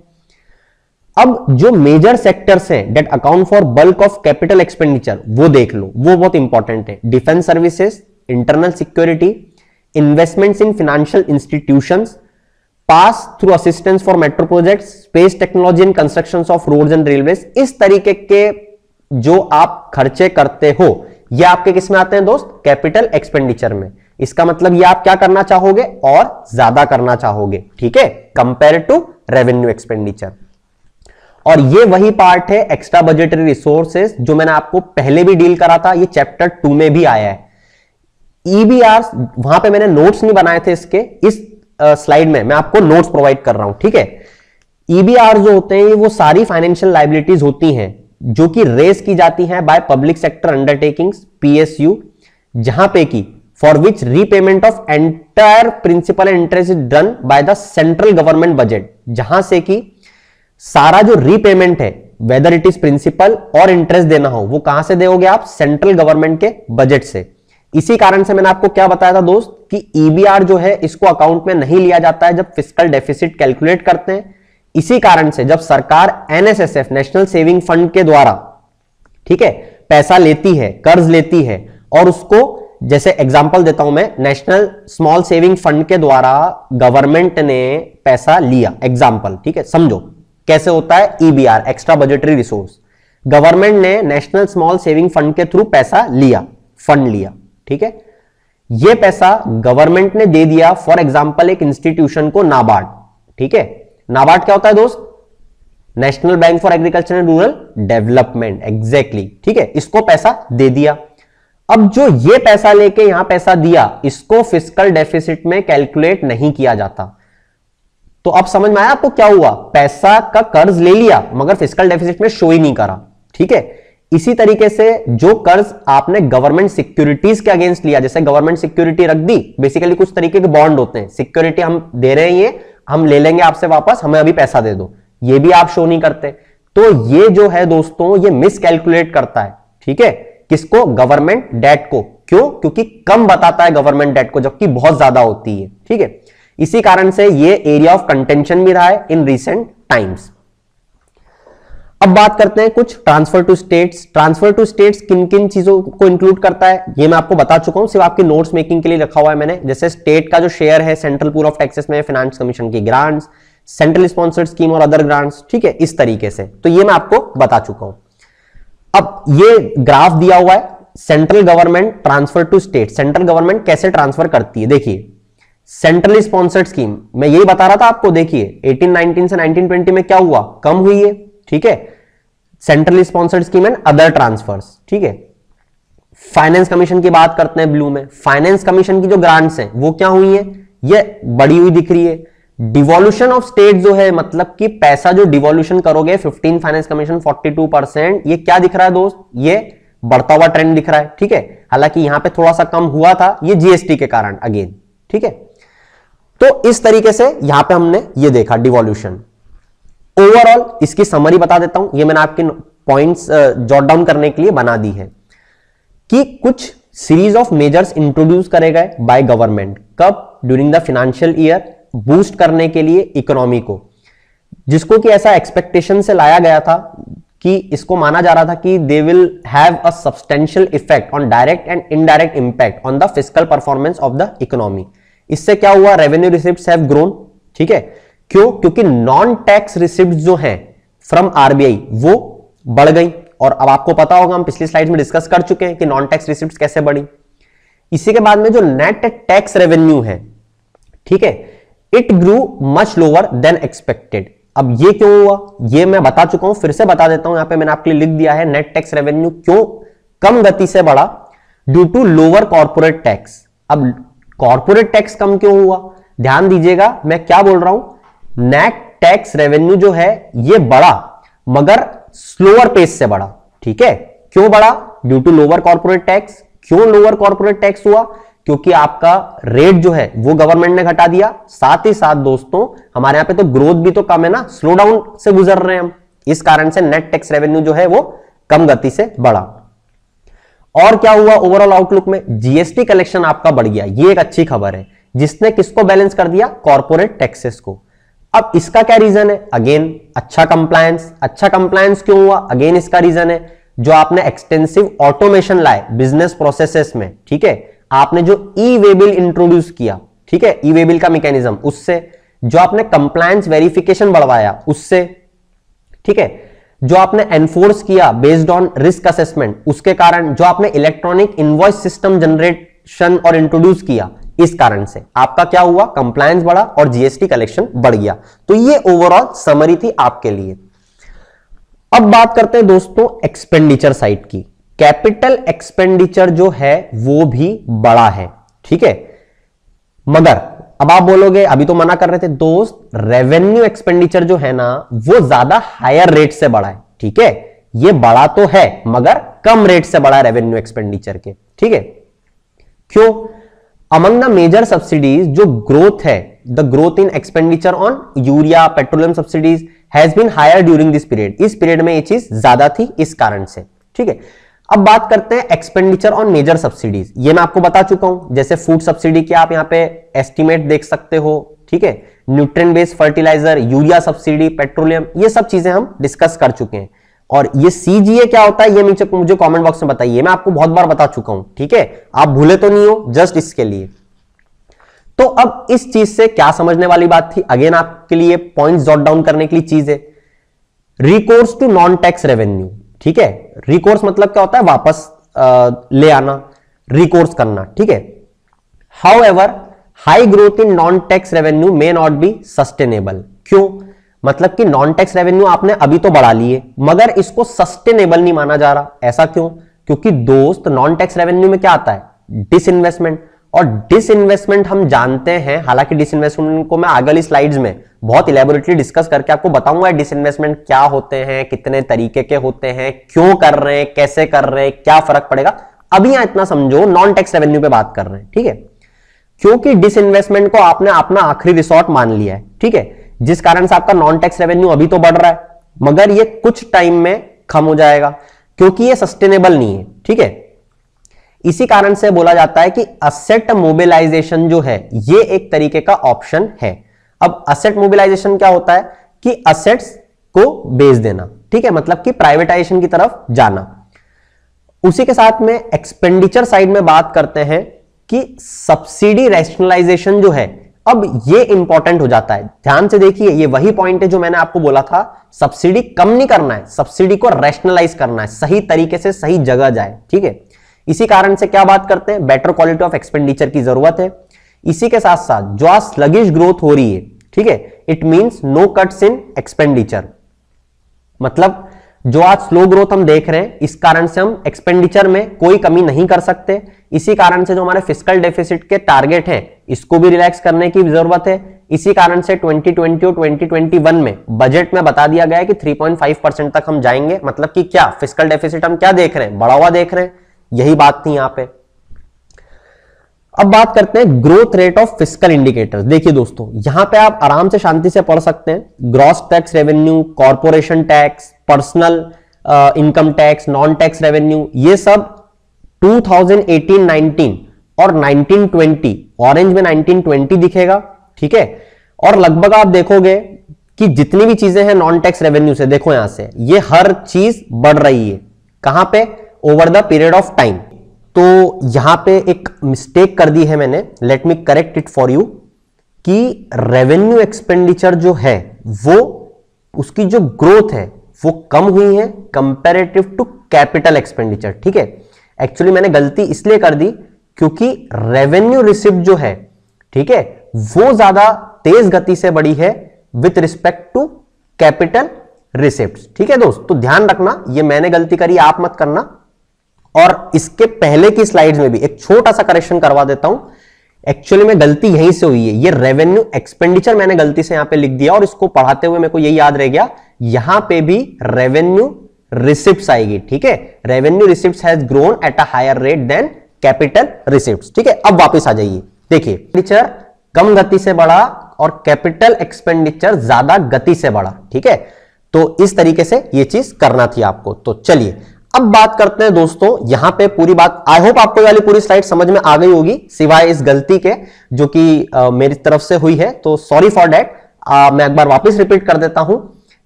अब जो मेजर सेक्टर्स हैं that account for bulk of capital expenditure, वो देख लो, वो बहुत इंपॉर्टेंट है। Defence services, internal security, investments in financial institutions, pass through assistance for metro projects, space technology and construction of roads and railways. इस तरीके के जो आप खर्चे करते हो ये आपके किस में आते हैं दोस्त, कैपिटल एक्सपेंडिचर में। इसका मतलब ये आप क्या करना चाहोगे, और ज्यादा करना चाहोगे, ठीक है, कंपेयर टू रेवेन्यू एक्सपेंडिचर। और ये वही पार्ट है एक्स्ट्रा बजटरी रिसोर्सेज जो मैंने आपको पहले भी डील करा था, ये चैप्टर 2 में भी आया है। ईबीआर, वहां पे मैंने नोट्स नहीं बनाए थे इसके, इस स्लाइड में मैं आपको नोट्स प्रोवाइड कर रहा हूं, ठीक है। ईबीआर जो होते हैं वो सारी फाइनेंशियल लायबिलिटीज होती हैं जो कि रेज की जाती हैं by public sector undertakings, PSU, जहां पे की for which repayment of entire principal and interest is done by the central government budget, जहां से कि सारा जो रीपेमेंट है वेदर इट इज प्रिंसिपल और इंटरेस्ट देना हो, वो कहां से दोगे आप, सेंट्रल गवर्नमेंट के बजट से। इसी कारण से मैंने आपको क्या बताया था दोस्त कि ईबीआर जो है इसको अकाउंट में नहीं लिया जाता है जब फिस्कल डेफिसिट कैलकुलेट करते हैं। इसी कारण से जब सरकार NSSF, नेशनल सेविंग फंड के द्वारा, ठीक है, पैसा लेती है, कर्ज लेती है, और उसको, जैसे एग्जांपल देता हूं मैं, नेशनल स्मॉल सेविंग फंड के द्वारा गवर्नमेंट ने पैसा लिया, एग्जांपल, ठीक है, समझो कैसे होता है EBR, extra budgetary resource. Government ने नेशनल स्मॉल सेविंग फंड के थ्रू पैसा लिया, फंड लिया, ठीक है। यह पैसा गवर्नमेंट ने दे दिया फॉर एग्जांपल एक इंस्टीट्यूशन को, नाबार्ड, ठीक है। नाबार्ड क्या होता है दोस्त, national bank for agriculture and rural development, exactly, ठीक है। इसको पैसा दे दिया। अब जो ये पैसा लेके यहां पैसा दिया, इसको फिस्कल डेफिसिट में कैलकुलेट नहीं किया जाता। तो अब समझ में आया आपको क्या हुआ, पैसा का कर्ज ले लिया मगर फिस्कल डेफिसिट में शो ही नहीं करा, ठीक है। इसी तरीके से जो कर्ज आपने गवर्नमेंट सिक्योरिटीज के अगेंस्ट लिया, जैसे गवर्नमेंट सिक्योरिटी रख दी, बेसिकली कुछ तरीके के बॉन्ड होते हैं, सिक्योरिटी हम दे रहे हैं, ये हम ले लेंगे आपसे वापस, हमें अभी पैसा दे दो, ये भी आप शो नहीं करते। तो ये जो है दोस्तों, ये मिस कैलकुलेट करता है, ठीक है, किसको, गवर्नमेंट डेट को। क्यों, क्योंकि कम बताता है गवर्नमेंट डेट को, जबकि बहुत ज्यादा होती है, ठीक है। इसी कारण से ये एरिया ऑफ कंटेंशन भी रहा है इन रिसेंट टाइम्स। अब बात करते हैं कुछ transfer to states. Transfer to states किन किन चीजों को इंक्लूड करता है ये मैं आपको बता चुका हूं, सिर्फ आपकी नोट्स मेकिंग के लिए रखा हुआ है मैंने। जैसे स्टेट का जो शेयर है सेंट्रल पूल ऑफ टैक्सेस में, फाइनेंस कमीशन की ग्रांट्स, सेंट्रल स्पॉन्सर्ड स्कीम और अदर ग्रांट्स, ठीक है, इस तरीके से। तो ये मैं आपको बता चुका हूं। अब ये ग्राफ दिया हुआ है, central government transfer to state, central government कैसे ट्रांसफर करती है। देखिए सेंट्रली स्पॉन्सर्ड स्कीम, मैं यही बता रहा था आपको, देखिए 1819 से 1920 में क्या हुआ, कम हुई है, ठीक है। Centrally sponsored scheme and other transfers, ठीक है। फाइनेंस कमीशन की बात करते हैं ब्लू में, फाइनेंस कमीशन की जो ग्रांट्स हैं वो क्या हुई है, ये बढ़ी हुई दिख रही है। डिवॉल्यूशन ऑफ स्टेट जो है, मतलब कि पैसा जो डिवॉल्यूशन करोगे 15 फाइनेंस कमीशन 42%, ये क्या दिख रहा है दोस्त, ये बढ़ता हुआ ट्रेंड दिख रहा है, ठीक है। हालांकि यहां पे थोड़ा सा कम हुआ था, ये जीएसटी के कारण अगेन, ठीक है। तो इस तरीके से यहां पे हमने ये देखा डिवॉल्यूशन। ओवरऑल इसकी समरी बता देता हूं, ये मैंने आपके पॉइंट्स जॉट डाउन करने के लिए बना दी है कि कुछ सीरीज ऑफ मेजर्स इंट्रोड्यूस करे गए बाय गवर्नमेंट, कब, during the financial year, boost करने के लिए इकोनॉमी को, जिसको कि ऐसा एक्सपेक्टेशन से लाया गया था कि इसको माना जा रहा था कि they will have a substantial effect on direct and indirect impact on the fiscal performance of the economy. इससे क्या हुआ, रेवेन्यू रिसिप्ट्स हैव ग्रोन। ठीक है, क्यों? क्योंकि नॉन टैक्स रिसिप्ट्स जो हैं फ्रॉम आरबीआई वो बढ़ गई। और अब आपको पता होगा, हम पिछली स्लाइड में डिस्कस कर चुके हैं कि नॉन टैक्स रिसिप्ट्स कैसे बढ़ी। इसी के बाद में जो नेट टैक्स रेवेन्यू है, ठीक है, it grew much lower than expected. अब ये क्यों हुआ, ये मैं बता चुका हूं, फिर से बता देता हूं। यहां पे मैंने आपके लिए लिख दिया है, नेट टैक्स रेवेन्यू क्यों कम गति से बढ़ा, due to lower corporate tax. अब कॉर्पोरेट टैक्स कम क्यों हुआ, ध्यान दीजिएगा मैं क्या बोल रहा हूं। नेट टैक्स रेवेन्यू जो है ये बढ़ा मगर स्लोअर पेस से बढ़ा। ठीक है, क्यों बढ़ा, due to lower corporate tax. क्यों लोअर कॉर्पोरेट टैक्स हुआ, क्योंकि आपका रेट जो है वो गवर्नमेंट ने घटा दिया। साथ ही साथ दोस्तों हमारे यहां पे तो ग्रोथ भी तो कम है ना, स्लो डाउन से गुजर रहे हैं हम, इस कारण से नेट टैक्स रेवेन्यू जो है वो कम गति से बढ़ा। और क्या हुआ ओवरऑल आउटलुक में, जीएसटी कलेक्शन आपका बढ़ गया। ये एक अच्छी खबर है, जिसने किसको बैलेंस कर दिया, कॉर्पोरेट टैक्सेस को। अब इसका क्या रीजन है, अगेन अच्छा कंप्लायंस। अच्छा कंप्लायंस क्यों हुआ, अगेन इसका रीजन है जो आपने एक्सटेंसिव ऑटोमेशन लाए बिजनेस प्रोसेसेस में। ठीक है, आपने जो ई वे बिल इंट्रोड्यूस किया, ठीक है, ई वे बिल का मैकेनिज्म, उससे जो आपने कंप्लायंस वेरिफिकेशन बढ़वाया उससे, ठीक है, जो आपने एनफोर्स किया बेस्ड ऑन रिस्क असेसमेंट, उसके कारण, जो आपने इलेक्ट्रॉनिक इनवॉइस सिस्टम जनरेशन और इंट्रोड्यूस किया, इस कारण से आपका क्या हुआ, कंप्लायंस बढ़ा और जीएसटी कलेक्शन बढ़ गया। तो ये ओवरऑल समरी थी आपके लिए। अब बात करते हैं दोस्तों एक्सपेंडिचर साइड की। कैपिटल एक्सपेंडिचर जो है वो भी बड़ा है। ठीक है, मगर अब आप बोलोगे अभी तो मना कर रहे थे दोस्त, रेवेन्यू एक्सपेंडिचर जो है ना वो ज्यादा हायर रेट से बढ़ा है। ठीक है, ये बड़ा तो है मगर कम रेट से बढ़ा है रेवेन्यू एक्सपेंडिचर के। ठीक है, क्यों, अमंग द मेजर सब्सिडीज जो ग्रोथ है, the growth in expenditure on urea petroleum subsidies has been higher during this period. इस पीरियड में ये चीज ज्यादा थी इस कारण से। ठीक है, अब बात करते हैं एक्सपेंडिचर ऑन मेजर सब्सिडीज। ये मैं आपको बता चुका हूं, जैसे फूड सब्सिडी की आप यहां पे एस्टिमेट देख सकते हो। ठीक है, nutrient based fertiliser, urea subsidy, petroleum, ये सब चीजें हम डिस्कस कर चुके हैं। और ये सीजीए क्या होता है ये मुझे कमेंट बॉक्स में बताइए, मैं आपको बहुत बार बता चुका हूं। ठीक है, आप भूले तो नहीं हो, जस्ट इसके लिए। तो अब इस चीज से क्या समझने वाली बात थी, अगेन आपके लिए पॉइंट्स जॉट डाउन करने के लिए चीज है, recourse to non tax revenue. ठीक है, रिकोर्स मतलब क्या होता है, वापस ले आना, रिकोर्स करना। ठीक है, however high growth in non tax revenue may not be sustainable. क्यों, मतलब कि नॉन टैक्स रेवेन्यू आपने अभी तो बढ़ा लिए मगर इसको सस्टेनेबल नहीं माना जा रहा। ऐसा क्यों, क्योंकि दोस्त नॉन टैक्स रेवेन्यू में क्या आता है, डिसइन्वेस्टमेंट। और डिसइन्वेस्टमेंट हम जानते हैं, हालांकि डिसइन्वेस्टमेंट को मैं अगली स्लाइड्स में बहुत इलेबोरेटली डिस्कस करके आपको बताऊंगा डिसइन्वेस्टमेंट क्या होते हैं, कितने तरीके के होते हैं, क्यों कर रहे हैं, कैसे कर रहे हैं, क्या फर्क पड़ेगा। अभी यहां इतना समझो, नॉन टैक्स रेवेन्यू पे बात कर रहे हैं। ठीक है, क्योंकि डिसइन्वेस्टमेंट को आपने अपना आखिरी रिसोर्ट मान लिया है। ठीक है, जिस कारण से आपका नॉन टैक्स रेवेन्यू अभी तो बढ़ रहा है मगर ये कुछ टाइम में कम हो जाएगा क्योंकि ये सस्टेनेबल नहीं है। ठीक है, इसी कारण से बोला जाता है कि असेट मोबिलाइजेशन जो है ये एक तरीके का ऑप्शन है। अब असेट मोबिलाइजेशन क्या होता है कि असेट्स को बेच देना। ठीक है, मतलब कि प्राइवेटाइजेशन की तरफ जाना। उसी के साथ में एक्सपेंडिचर साइड में बात करते हैं कि सब्सिडी रैशनलाइजेशन जो है, अब ये इंपॉर्टेंट हो जाता है। ध्यान से देखिए, ये वही पॉइंट है जो मैंने आपको बोला था, सब्सिडी कम नहीं करना है, सब्सिडी को रैशनलाइज करना है, सही तरीके से सही जगह जाए। ठीक है, इसी कारण से क्या बात करते हैं, बेटर क्वालिटी ऑफ एक्सपेंडिचर की जरूरत है। इसी के साथ साथ जो आज स्लगिश ग्रोथ हो रही है, ठीक है, it means no cuts in expenditure. मतलब जो आज स्लो ग्रोथ हम देख रहे हैं, इस कारण से हम एक्सपेंडिचर में कोई कमी नहीं कर सकते। इसी कारण से जो हमारे फिस्कल डेफिसिट के टारगेट हैं, इसको भी रिलैक्स करने की जरूरत है। इसी कारण से 2020 और 2021 में बजट में बता दिया गया है कि 3.5% तक हम जाएंगे। मतलब कि क्या फिस्कल डेफिसिट हम क्या देख रहे हैं, बढ़ा हुआ देख रहे हैं, यही बात थी यहां पे। अब बात करते हैं growth rate of fiscal indicators. देखिए दोस्तों, यहां पे आप आराम से शांति से पढ़ सकते हैं। Gross tax revenue, corporation tax, personal income tax, non tax revenue, ये सब 2018-19 और 19-20, ऑरेंज में 19-20 दिखेगा। ठीक है, और लगभग आप देखोगे कि कि जितनी भी चीजें हैं नॉन टैक्स रेवेन्यू से, देखो यहां से ये हर चीज बढ़ रही है। कहां पे? Over the period of time. तो यहां पे एक मिस्टेक कर दी है मैंने, let me correct it for you, कि रेवेन्यू एक्सपेंडिचर जो है वो उसकी जो ग्रोथ है वो कम हुई है कंपैरेटिव टू कैपिटल एक्सपेंडिचर। ठीक है, एक्चुअली मैंने गलती इसलिए कर दी क्योंकि रेवेन्यू रिसिप्ट जो है, ठीक है, वो ज्यादा तेज गति से बढ़ी है with respect to capital receipts. ठीक है दोस्त, तो ध्यान रखना, ये मैंने गलती करी, आप मत करना। और इसके पहले की स्लाइड्स में भी एक छोटा सा करेक्शन करवा देता हूं। एक्चुअली में गलती यहीं से हुई है, ये रेवेन्यू एक्सपेंडिचर मैंने गलती से यहां पे लिख दिया और इसको पढ़ाते हुए मेरे को यही याद रह गया, यहां पे भी रेवेन्यू रिसिप्ट्स आएगी। ठीक है, revenue receipts has grown at a higher rate than capital receipts. ठीक है, अब वापस आ जाइए, देखिए एक्सपेंडिचर कम गति से बढ़ा और कैपिटल एक्सपेंडिचर ज्यादा गति से बढ़ा। ठीक है, तो इस तरीके से ये चीज करना थी आपको। तो चलिए अब बात करते हैं दोस्तों, यहां पे पूरी बात, आई होप आपको वाली पूरी स्लाइड समझ में आ गई होगी, सिवाय इस गलती के जो कि मेरी तरफ से हुई है, तो सॉरी फॉर दैट। मैं एक बार वापस रिपीट कर देता हूं,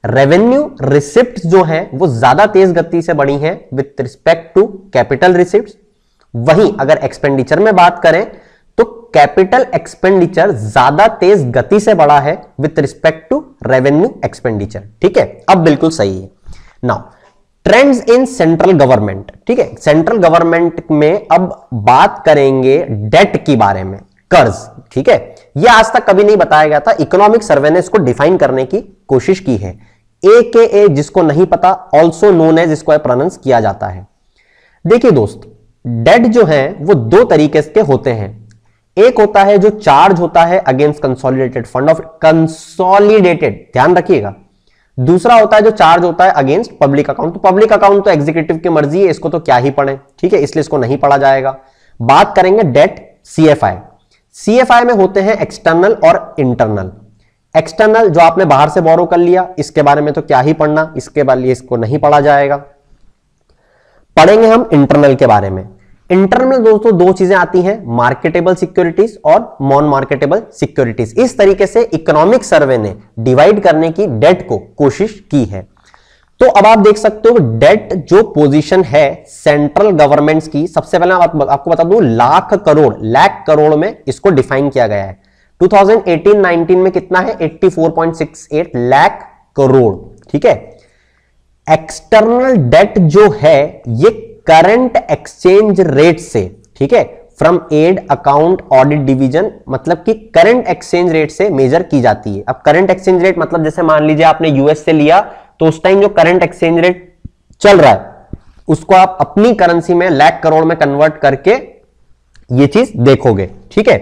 रेवेन्यू रिसिप्ट जो है वो ज्यादा तेज गति से बढ़ी है with respect to capital receipt. वहीं अगर एक्सपेंडिचर में बात करें तो कैपिटल एक्सपेंडिचर ज्यादा तेज गति से बढ़ा है with respect to revenue expenditure. ठीक है, अब बिल्कुल सही है। Now trends in central government. ठीक है, सेंट्रल गवर्नमेंट में अब बात करेंगे डेट के बारे में, कर्ज। ठीक है, यह आज तक कभी नहीं बताया गया था, इकोनॉमिक सर्वे ने इसको डिफाइन करने की कोशिश की है। AKA जिसको नहीं पता, ऑल्सो नोन एज, इसको प्रोनाउंस किया जाता है। देखिए दोस्त, डेट जो है वो दो तरीके के होते हैं। एक होता है जो चार्ज होता है against consolidated fund of consolidated, ध्यान रखिएगा। दूसरा होता है जो चार्ज होता है अगेंस्ट पब्लिक अकाउंट। तो पब्लिक अकाउंट तो एग्जीक्यूटिव की मर्जी है, इसको तो क्या ही पढ़े। ठीक है, इसलिए इसको नहीं पढ़ा जाएगा। बात करेंगे डेट CFI। CFI में होते हैं एक्सटर्नल और इंटरनल। एक्सटर्नल जो आपने बाहर से बोरो कर लिया, इसके बारे में तो क्या ही पढ़ना, इसके बारे में इसको नहीं पढ़ा जाएगा। पढ़ेंगे हम इंटरनल के बारे में। इंटरनल में दोस्तों दो चीजें आती हैं, मार्केटेबल सिक्योरिटीज और नॉन मार्केटेबल सिक्योरिटीज। इस तरीके से इकोनॉमिक सर्वे ने डिवाइड करने की डेट को कोशिश की है। तो अब आप देख सकते हो डेट जो पोजीशन है सेंट्रल गवर्नमेंट्स की, सबसे पहले आपको बता दूं, लाख करोड़ में इसको डिफाइन किया गया है। 2018-19 में कितना है? 84.68 लाख करोड़। ठीक है, एक्सटर्नल डेट जो है ये करंट एक्सचेंज रेट से, ठीक है, from ad account audit division, मतलब कि करंट एक्सचेंज रेट से मेजर की जाती है। अब करंट एक्सचेंज रेट मतलब जैसे मान लीजिए आपने यूएस से लिया, तो उस टाइम जो करंट एक्सचेंज रेट चल रहा है उसको आप अपनी करेंसी में लाख करोड़ में कन्वर्ट करके ये चीज देखोगे। ठीक है,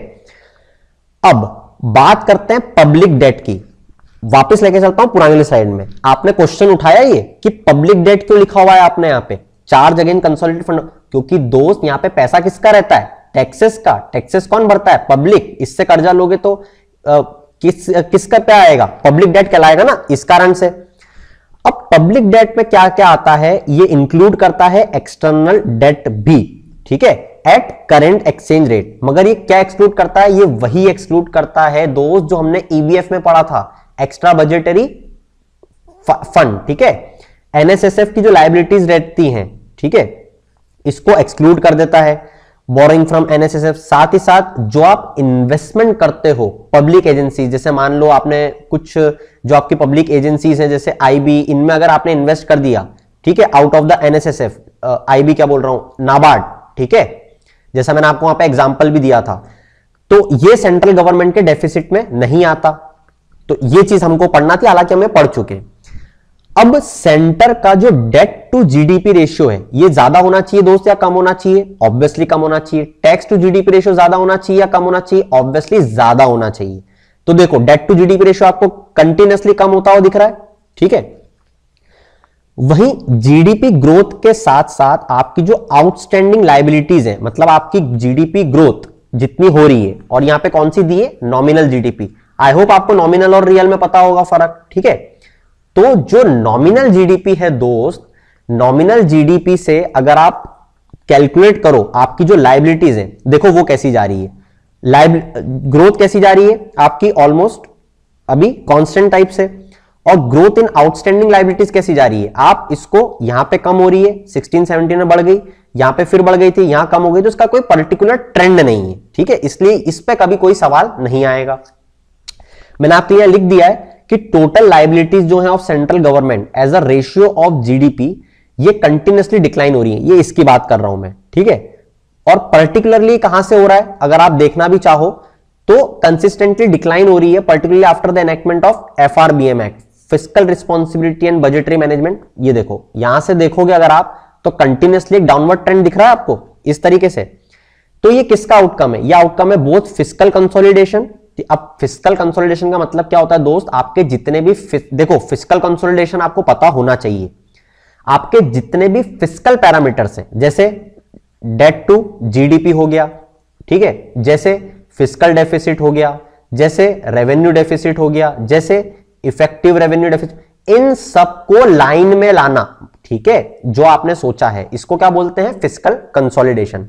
अब बात करते हैं पब्लिक डेट की। वापस लेके चलता हूं पुरानी स्लाइड में, आपने क्वेश्चन उठाया ये कि पब्लिक डेट क्यों लिखा हुआ है आपने यहां पे, चार्ज अगेंस्ट कंसोलिडेटेड फंड, क्योंकि दोस्त यहां पे पैसा किसका रहता है? टैक्सेस का। टैक्सेस कौन भरता है? पब्लिक। इससे कर्जा लोगे तो किसका पे आएगा? पब्लिक डेट कहलाएगा ना, इस कारण से। अब पब्लिक डेट में क्या क्या आता है, ये इंक्लूड करता है एक्सटर्नल डेट भी। ठीक है, एट करेंट एक्सचेंज रेट। मगर ये क्या एक्सक्लूड करता है? ये वही एक्सक्लूड करता है दोस्त जो हमने EBF में पढ़ा था, एक्स्ट्रा बजटरी फंड। ठीक है, NSSF की जो लायबिलिटीज रहती हैं, ठीक है, इसको एक्सक्लूड कर देता है, बोरिंग फ्रॉम NSSF। साथ ही साथ जो आप इन्वेस्टमेंट करते हो पब्लिक एजेंसी, जैसे मान लो आपने कुछ जो आपकी पब्लिक एजेंसीज हैं जैसे IB, इनमें अगर आपने इन्वेस्ट कर दिया, ठीक है, out of the NSSF, IB क्या बोल रहा हूं, नाबार्ड, ठीक है, जैसा मैंने आपको वहां पे एग्जांपल भी दिया था, तो ये सेंट्रल गवर्नमेंट के डेफिसिट में नहीं आता। तो ये चीज हमको पढ़ना थी, हालांकि हमें पढ़ चुके। अब सेंटर का जो डेट टू GDP रेशियो है, ये ज्यादा होना चाहिए दोस्त या कम होना चाहिए? ऑब्वियसली कम होना चाहिए। टैक्स टू GDP रेशियो ज्यादा होना चाहिए या कम होना चाहिए? ऑब्वियसली ज्यादा होना चाहिए। तो देखो डेट टू GDP रेशियो आपको कंटिन्यूअसली कम होता हुआ दिख रहा है। ठीक है, वहीं GDP ग्रोथ के साथ साथ आपकी जो आउटस्टैंडिंग लायबिलिटीज है, मतलब आपकी GDP ग्रोथ जितनी हो रही है, और यहां पे कौन सी दी है? Nominal GDP। आई होप आपको नॉमिनल और रियल में पता होगा फर्क। ठीक है, तो जो नॉमिनल GDP है दोस्त, नॉमिनल GDP से अगर आप कैलकुलेट करो आपकी जो लायबिलिटीज है, देखो वो कैसी जा रही है, ग्रोथ कैसी जा रही है आपकी, ऑलमोस्ट अभी कांस्टेंट टाइप से। और ग्रोथ इन आउटस्टैंडिंग लायबिलिटीज कैसी जा रही है, आप इसको यहां पे कम हो रही है, 16-17 में बढ़ गई, यहां पे फिर बढ़ गई थी, यहां कम हो गई, तो इसका कोई पर्टिकुलर ट्रेंड नहीं है, ठीक है, इसलिए इस पे कभी कोई सवाल नहीं आएगा। मैंने आपके यहां लिख दिया है कि टोटल लायबिलिटीज जो है of central government as a ratio of GDP ये कंटिन्यूअसली डिक्लाइन हो रही है, ये इसकी बात कर रहा हूं मैं, ठीक है। और पर्टिकुलरली कहां से हो रहा है, अगर आप देखना भी चाहो तो कंसिस्टेंटली डिक्लाइन हो रही है, particularly after the enactment of FRBM act, fiscal responsibility and budgetary management. ये देखो, यहां से देखोगे अगर आप तो कंटिन्यूअसली एक डाउनवर्ड ट्रेंड दिख रहा है आपको इस तरीके से। तो ये किसका आउटकम है, ये आउटकम है बोथ फिस्कल कंसोलिडेशन। अब फिस्कल कंसोलिडेशन का मतलब क्या होता है दोस्त, आपके जितने भी देखो फिस्कल कंसोलिडेशन आपको पता होना चाहिए, आपके जितने भी फिस्कल पैरामीटर्स हैं, जैसे डेट टू जीडीपी हो गया, ठीक है, जैसे फिस्कल डेफिसिट हो गया, जैसे रेवेन्यू डेफिसिट हो गया, जैसे इफेक्टिव रेवेन्यू डेफिसिट, इन सबको लाइन में लाना, ठीक है, जो आपने सोचा है, इसको क्या बोलते हैं, फिस्कल कंसोलिडेशन।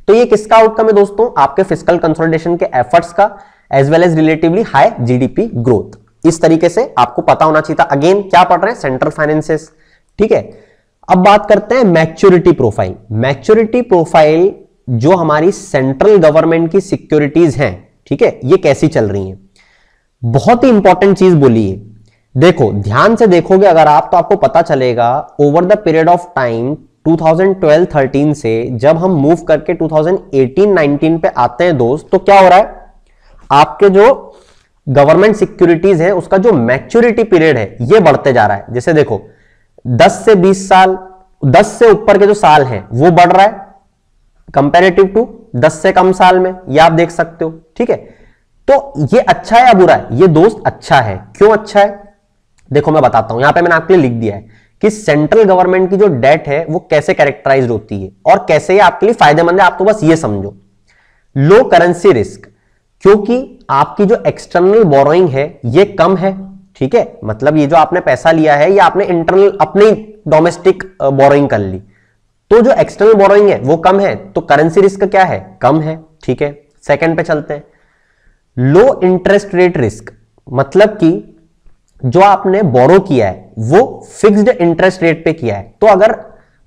तो ये किसका आउटकम है दोस्तों, आपके फिस्कल कंसोलिडेशन के एफर्ट्स का, as well as relatively high GDP growth. इस तरीके से आपको पता होना चाहिए था। अगेन क्या पढ़ रहे हैं, सेंट्रल फाइनेंसेस, ठीक है। अब बात करते हैं मैच्योरिटी प्रोफाइल। मैच्योरिटी प्रोफाइल जो हमारी सेंट्रल गवर्नमेंट की सिक्योरिटीज हैं, ठीक है, ये कैसी चल रही हैं, बहुत ही इंपॉर्टेंट चीज बोली है। देखो ध्यान से देखोगे अगर आप, तो आपको पता चलेगा over the period of time 2012-13 से जब हम मूव करके 2018-19 पे आते हैं दोस्त, तो क्या हो रहा है, आपके जो गवर्नमेंट सिक्योरिटीज है उसका जो मैच्योरिटी पीरियड है ये बढ़ते जा रहा है। जैसे देखो 10 से 20 साल, 10 से ऊपर के जो साल हैं वो बढ़ रहा है कंपैरेटिव टू 10 से कम साल में, ये आप देख सकते हो, ठीक है। तो ये अच्छा है या बुरा है, ये दोस्त अच्छा है। क्यों अच्छा है, देखो मैं बताता हूं, यहां पे मैंने आपके लिए लिख दिया है कि सेंट्रल गवर्नमेंट की जो डेट है वो कैसे कैरेक्टराइज होती है और कैसे ये आपके लिए फायदेमंद है, आप तो बस ये समझो। लो करेंसी रिस्क, क्योंकि आपकी जो एक्सटर्नल बोरोइंग है ये कम है, ठीक है, मतलब ये जो आपने पैसा लिया है ये आपने इंटरनल अपनी डोमेस्टिक बोरोइंग कर ली, तो जो एक्सटर्नल बोरोइंग है वो कम है, तो करेंसी रिस्क क्या है, कम है, ठीक है। सेकंड पे चलते हैं, लो इंटरेस्ट रेट रिस्क, मतलब कि जो आपने बोरो किया है वो फिक्स्ड इंटरेस्ट रेट पे किया है, तो अगर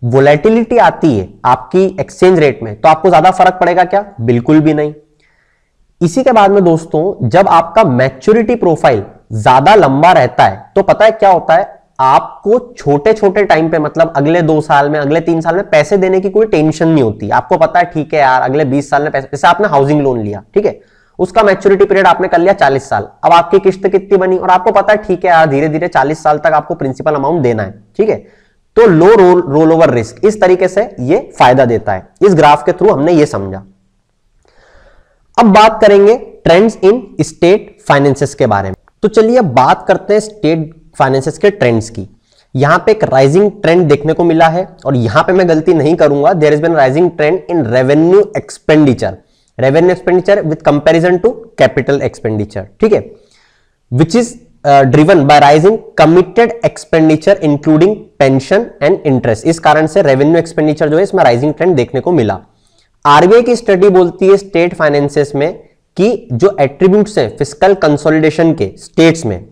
वोलेटिलिटी आती है आपकी एक्सचेंज रेट में तो आपको ज्यादा फर्क पड़ेगा क्या, बिल्कुल भी नहीं। इसी के बाद में दोस्तों जब आपका मैच्योरिटी प्रोफाइल ज्यादा लंबा रहता है तो पता है क्या होता है, आपको छोटे छोटे टाइम पे, मतलब अगले 2 साल में, अगले 3 साल में पैसे देने की कोई टेंशन नहीं होती। आपको पता है ठीक है यार अगले 20 साल में पैसे, जैसे आपने हाउसिंग लोन लिया, ठीक है, उसका मैच्योरिटी पीरियड आपने कर लिया 40 साल, अब आपकी किस्त कितनी बनी और आपको पता है ठीक है यार धीरे धीरे 40 साल तक आपको प्रिंसिपल अमाउंट देना है, ठीक है, तो लो रोल ओवर रिस्क, इस तरीके से ये फायदा देता है। इस ग्राफ के थ्रू हमने ये समझा। अब बात करेंगे ट्रेंड्स इन स्टेट फाइनेंसेस के बारे में। तो चलिए अब बात करते हैं स्टेट फाइनेंसेस के ट्रेंड्स की। यहां पे एक राइजिंग ट्रेंड देखने को मिला है और यहां पे मैं गलती नहीं करूंगा, there is been rising trend in revenue expenditure with comparison to capital expenditure, ठीक है, which is driven by rising committed expenditure including pension and interest. इस कारण से रेवेन्यू एक्सपेंडिचर जो है इसमें राइजिंग ट्रेंड देखने को मिला। आरबीआई की स्टडी बोलती है स्टेट फाइनेंसेस में कि जो एट्रीब्यूट्स हैं फिस्कल कंसोलिडेशन के स्टेट्स में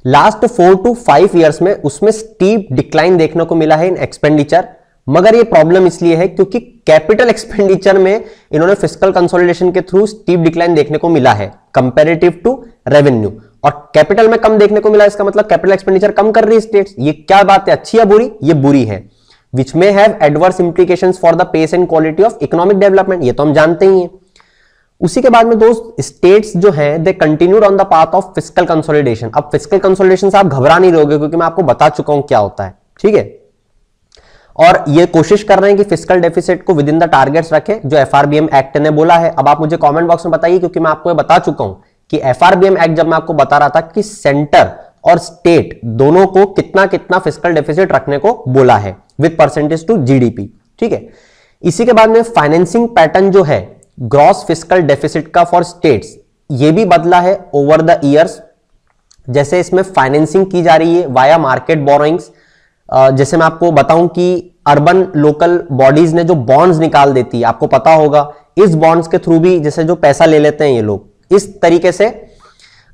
लास्ट 4 to 5 ईयर्स में उसमें स्टीप डिक्लाइन देखने को मिला है इन एक्सपेंडिचर। मगर ये प्रॉब्लम इसलिए है क्योंकि कैपिटल एक्सपेंडिचर में इन्होंने फिस्कल कंसोलिडेशन के थ्रू स्टीप डिक्लाइन देखने को मिला है कंपैरेटिव टू रेवेन्यू, और कैपिटल में कम देखने को मिला, इसका मतलब कैपिटल एक्सपेंडिचर कम कर रही है स्टेट्स। ये क्या बात है, अच्छी या बुरी, ये बुरी है, विच में have adverse implications for the pace and quality of economic development, ये तो हम जानते ही हैं। उसी के बाद में दोस्त स्टेट्स जो हैं they continued on the path of fiscal consolidation. अब फिस्कल कंसोलिडेशन से आप घबरा नहीं रहोगे क्योंकि मैं आपको बता चुका हूं क्या होता है, ठीक है, और ये कोशिश कर रहे हैं कि फिस्कल डेफिसिट को विद इन द टारगेट्स रखें जो एफआरबीएम एक्ट ने बोला है। अब आप मुझे कमेंट बॉक्स में बताइए, क्योंकि मैं आपको ये बता चुका हूं कि एफआरबीएम एक्ट जब मैं आपको बता रहा था कि सेंटर और स्टेट दोनों को कितना कितना फिस्कल डेफिसिट रखने को बोला है विद परसेंटेज टू जीडीपी, ठीक है। इसी के बाद में फाइनेंसिंग पैटर्न जो है ग्रॉस फिस्कल डेफिसिट का फॉर स्टेट्स, ये भी बदला है ओवर द ईयर्स। जैसे इसमें फाइनेंसिंग की जा रही है वाया मार्केट बोरोइंग्स, जैसे मैं आपको बताऊं कि अर्बन लोकल बॉडीज ने जो बॉन्ड्स निकाल देती है, आपको पता होगा, इस बॉन्ड्स के थ्रू भी जैसे जो पैसा ले लेते हैं ये लोग, इस तरीके से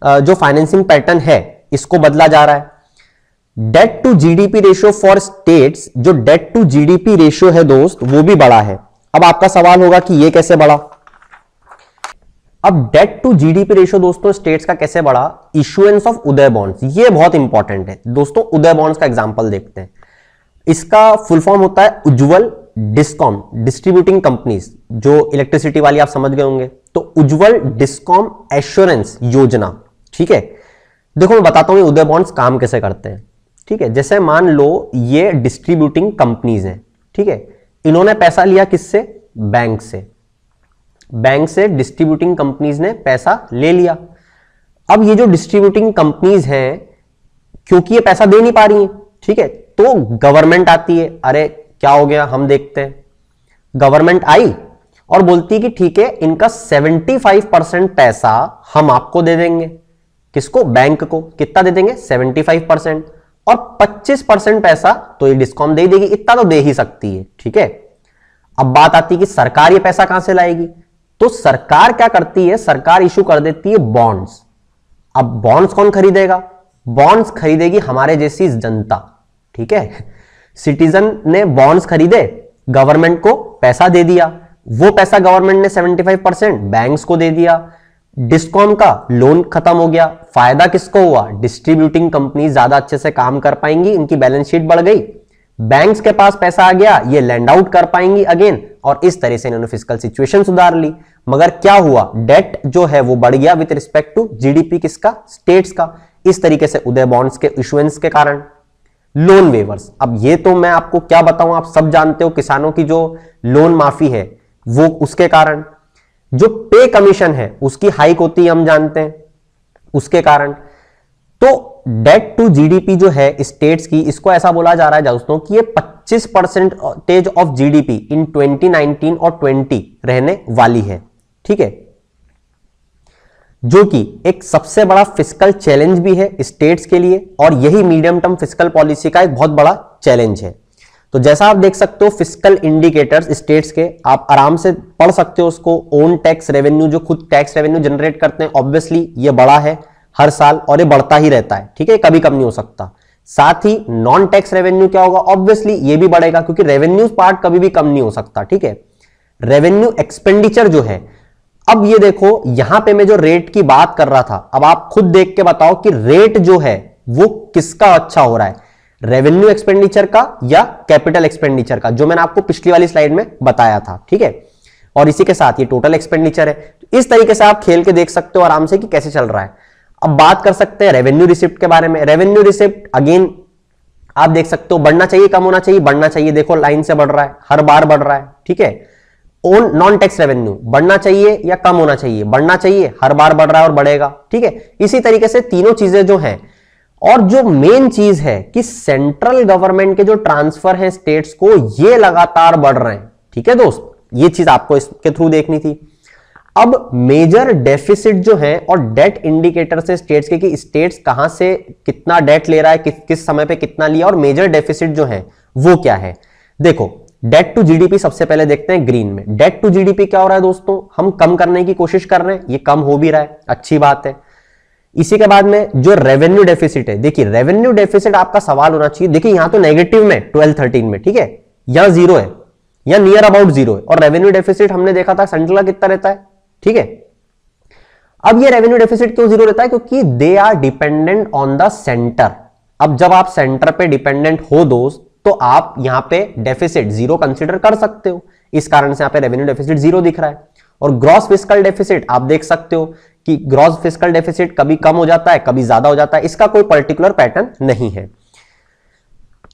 जो फाइनेंसिंग पैटर्न है इसको बदला जा रहा है। Debt to GDP ratio for states, जो डेट टू जीडीपी रेशियो है दोस्त, वो भी बढ़ा है। अब आपका सवाल होगा कि ये कैसे बढ़ा। अब डेट टू जीडीपी रेशियो दोस्तों स्टेट्स का कैसे बढ़ा, इशुएंस ऑफ उदय बॉन्ड्स, ये बहुत इंपॉर्टेंट है दोस्तों। उदय बॉन्ड्स का एग्जांपल देखते हैं। इसका फुल फॉर्म होता है उज्ज्वल डिस्कॉम, डिस्ट्रीब्यूटिंग कंपनीज, जो इलेक्ट्रिसिटी वाली आप समझ गए होंगे। तो उज्ज्वल डिस्कॉम एश्योरेंस योजना, ठीक है। देखो मैं बताता हूं ये उदय बॉन्ड्स काम कैसे करते हैं, ठीक है। जैसे मान लो ये डिस्ट्रीब्यूटिंग कंपनीज हैं, ठीक है। इन्होंने पैसा लिया किससे, बैंक से। बैंक से डिस्ट्रीब्यूटिंग कंपनीज ने पैसा ले लिया। अब ये जो डिस्ट्रीब्यूटिंग कंपनीज हैं, क्योंकि ये पैसा दे नहीं पा रही हैं, ठीक है, तो गवर्नमेंट आती है, अरे क्या हो गया हम देखते हैं। गवर्नमेंट आई और बोलती है कि ठीक है, इनका 75% पैसा हम आपको दे देंगे। किसको, बैंक को। कितना दे देंगे, 75%, और 25% पैसा तो ये डिस्कॉम दे देगी, इतना तो दे ही सकती है, ठीक है। अब बात आती है कि सरकार ये पैसा कहां से लाएगी। तो सरकार क्या करती है, सरकार इशू कर देती है बॉन्ड्स। अब बॉन्ड्स कौन खरीदेगा, बॉन्ड्स खरीदेगी हमारे जैसी जनता, ठीक है। सिटीजन ने बॉन्ड्स खरीदे, गवर्नमेंट को पैसा दे दिया, वो पैसा गवर्नमेंट ने 75% बैंक्स को दे दिया। डिस्कॉम का लोन खत्म हो गया, फायदा किसको हुआ, डिस्ट्रीब्यूटिंग कंपनी ज्यादा अच्छे से काम कर पाएंगी, इनकी बैलेंस शीट बढ़ गई, बैंक्स के पास पैसा आ गया, ये लैंड आउट कर पाएंगी अगेन, और इस तरह से इन्होंने फिस्कल सिचुएशन सुधार ली। मगर क्या हुआ, डेट जो है वो बढ़ गया विद रिस्पेक्ट टू जीडीपी, किसका, स्टेट्स का। इस तरीके से उदय बॉन्ड्स के इशुएंस के कारण। लोन वेवर्स, अब ये तो मैं आपको क्या बताऊं, आप सब जानते हो, किसानों की जो लोन माफी है वो उसके कारण। जो पे कमीशन है उसकी हाइक होती है, हम जानते हैं, उसके कारण। तो डेट टू जीडीपी जो है स्टेट्स की, इसको ऐसा बोला जा रहा है दोस्तों कि ये 25% ऑफ जीडीपी इन 2019 और 20 रहने वाली है, ठीक है। जो कि एक सबसे बड़ा फिस्कल चैलेंज भी है स्टेट्स के लिए, और यही मीडियम टर्म फिस्कल पॉलिसी का एक बहुत बड़ा चैलेंज है। तो जैसा आप देख सकते हो फिस्कल इंडिकेटर्स स्टेट्स के, आप आराम से पढ़ सकते हो उसको। ओन टैक्स रेवेन्यू, जो खुद टैक्स रेवेन्यू जनरेट करते हैं, ऑब्वियसली ये बड़ा है हर साल और ये बढ़ता ही रहता है, ठीक है, कभी कम नहीं हो सकता। साथ ही नॉन टैक्स रेवेन्यू क्या होगा, ऑब्वियसली ये भी बढ़ेगा, क्योंकि रेवेन्यू पार्ट कभी भी कम नहीं हो सकता, ठीक है। रेवेन्यू एक्सपेंडिचर जो है, अब ये देखो यहां पे मैं जो रेट की बात कर रहा था, अब आप खुद देख के बताओ कि रेट जो है वो किसका अच्छा हो रहा है, रेवेन्यू एक्सपेंडिचर का या कैपिटल एक्सपेंडिचर का, जो मैंने आपको पिछली वाली स्लाइड में बताया था, ठीक है। और इसी के साथ ये टोटल एक्सपेंडिचर है। इस तरीके से आप खेल के देख सकते हो आराम से कि कैसे चल रहा है। अब बात कर सकते हैं रेवेन्यू रिसिप्ट के बारे में। रेवेन्यू रिसिप्ट अगेन आप देख सकते हो, बढ़ना चाहिए, कम होना चाहिए, बढ़ना चाहिए, देखो लाइन से बढ़ रहा है, हर बार बढ़ रहा है, ठीक है। ओन नॉन टैक्स रेवेन्यू बढ़ना चाहिए या कम होना चाहिए, बढ़ना चाहिए, हर बार बढ़ रहा है और बढ़ेगा, ठीक है। इसी तरीके से तीनों चीजें जो हैं, और जो मेन चीज है कि सेंट्रल गवर्नमेंट के जो ट्रांसफर हैं स्टेट्स को, ये लगातार बढ़ रहे हैं, ठीक है दोस्त। ये चीज आपको इसके थ्रू देखनी थी। अब मेजर डेफिसिट जो है और डेट इंडिकेटर से स्टेट्स के, कि स्टेट्स कहां से कितना डेट ले रहा है, किस समय पे कितना लिया, और मेजर डेफिसिट जो है वो क्या है। देखो डेट टू जीडीपी सबसे पहले देखते हैं ग्रीन में। डेट टू जीडीपी क्या हो रहा है दोस्तों, हम कम करने की कोशिश कर रहे हैं, ये कम हो भी रहा है, अच्छी बात है। इसी के बाद में जो रेवेन्यू डेफिसिट है, देखिए रेवेन्यू डेफिसिट आपका सवाल होना चाहिए, देखिए यहां तो नेगेटिव में 12-13 में, ठीक है, यहां जीरो है या नियर अबाउट जीरो है, और रेवेन्यू डेफिसिट हमने देखा था सेंट्रल का कितना रहता है, ठीक है। अब ये रेवेन्यू डेफिसिट क्यों जीरो रहता है, क्योंकि they are dependent on the centre. अब जब आप सेंटर पे डिपेंडेंट हो दोस्त, तो आप यहां पे डेफिसिट जीरो कंसीडर कर सकते हो, इस कारण से यहां पे रेवेन्यू डेफिसिट जीरो दिख रहा है। और ग्रॉस फिस्कल डेफिसिट आप देख सकते हो कि ग्रॉस फिस्कल डेफिसिट कभी कम हो जाता है, कभी ज्यादा हो जाता है, इसका कोई पर्टिकुलर पैटर्न नहीं है।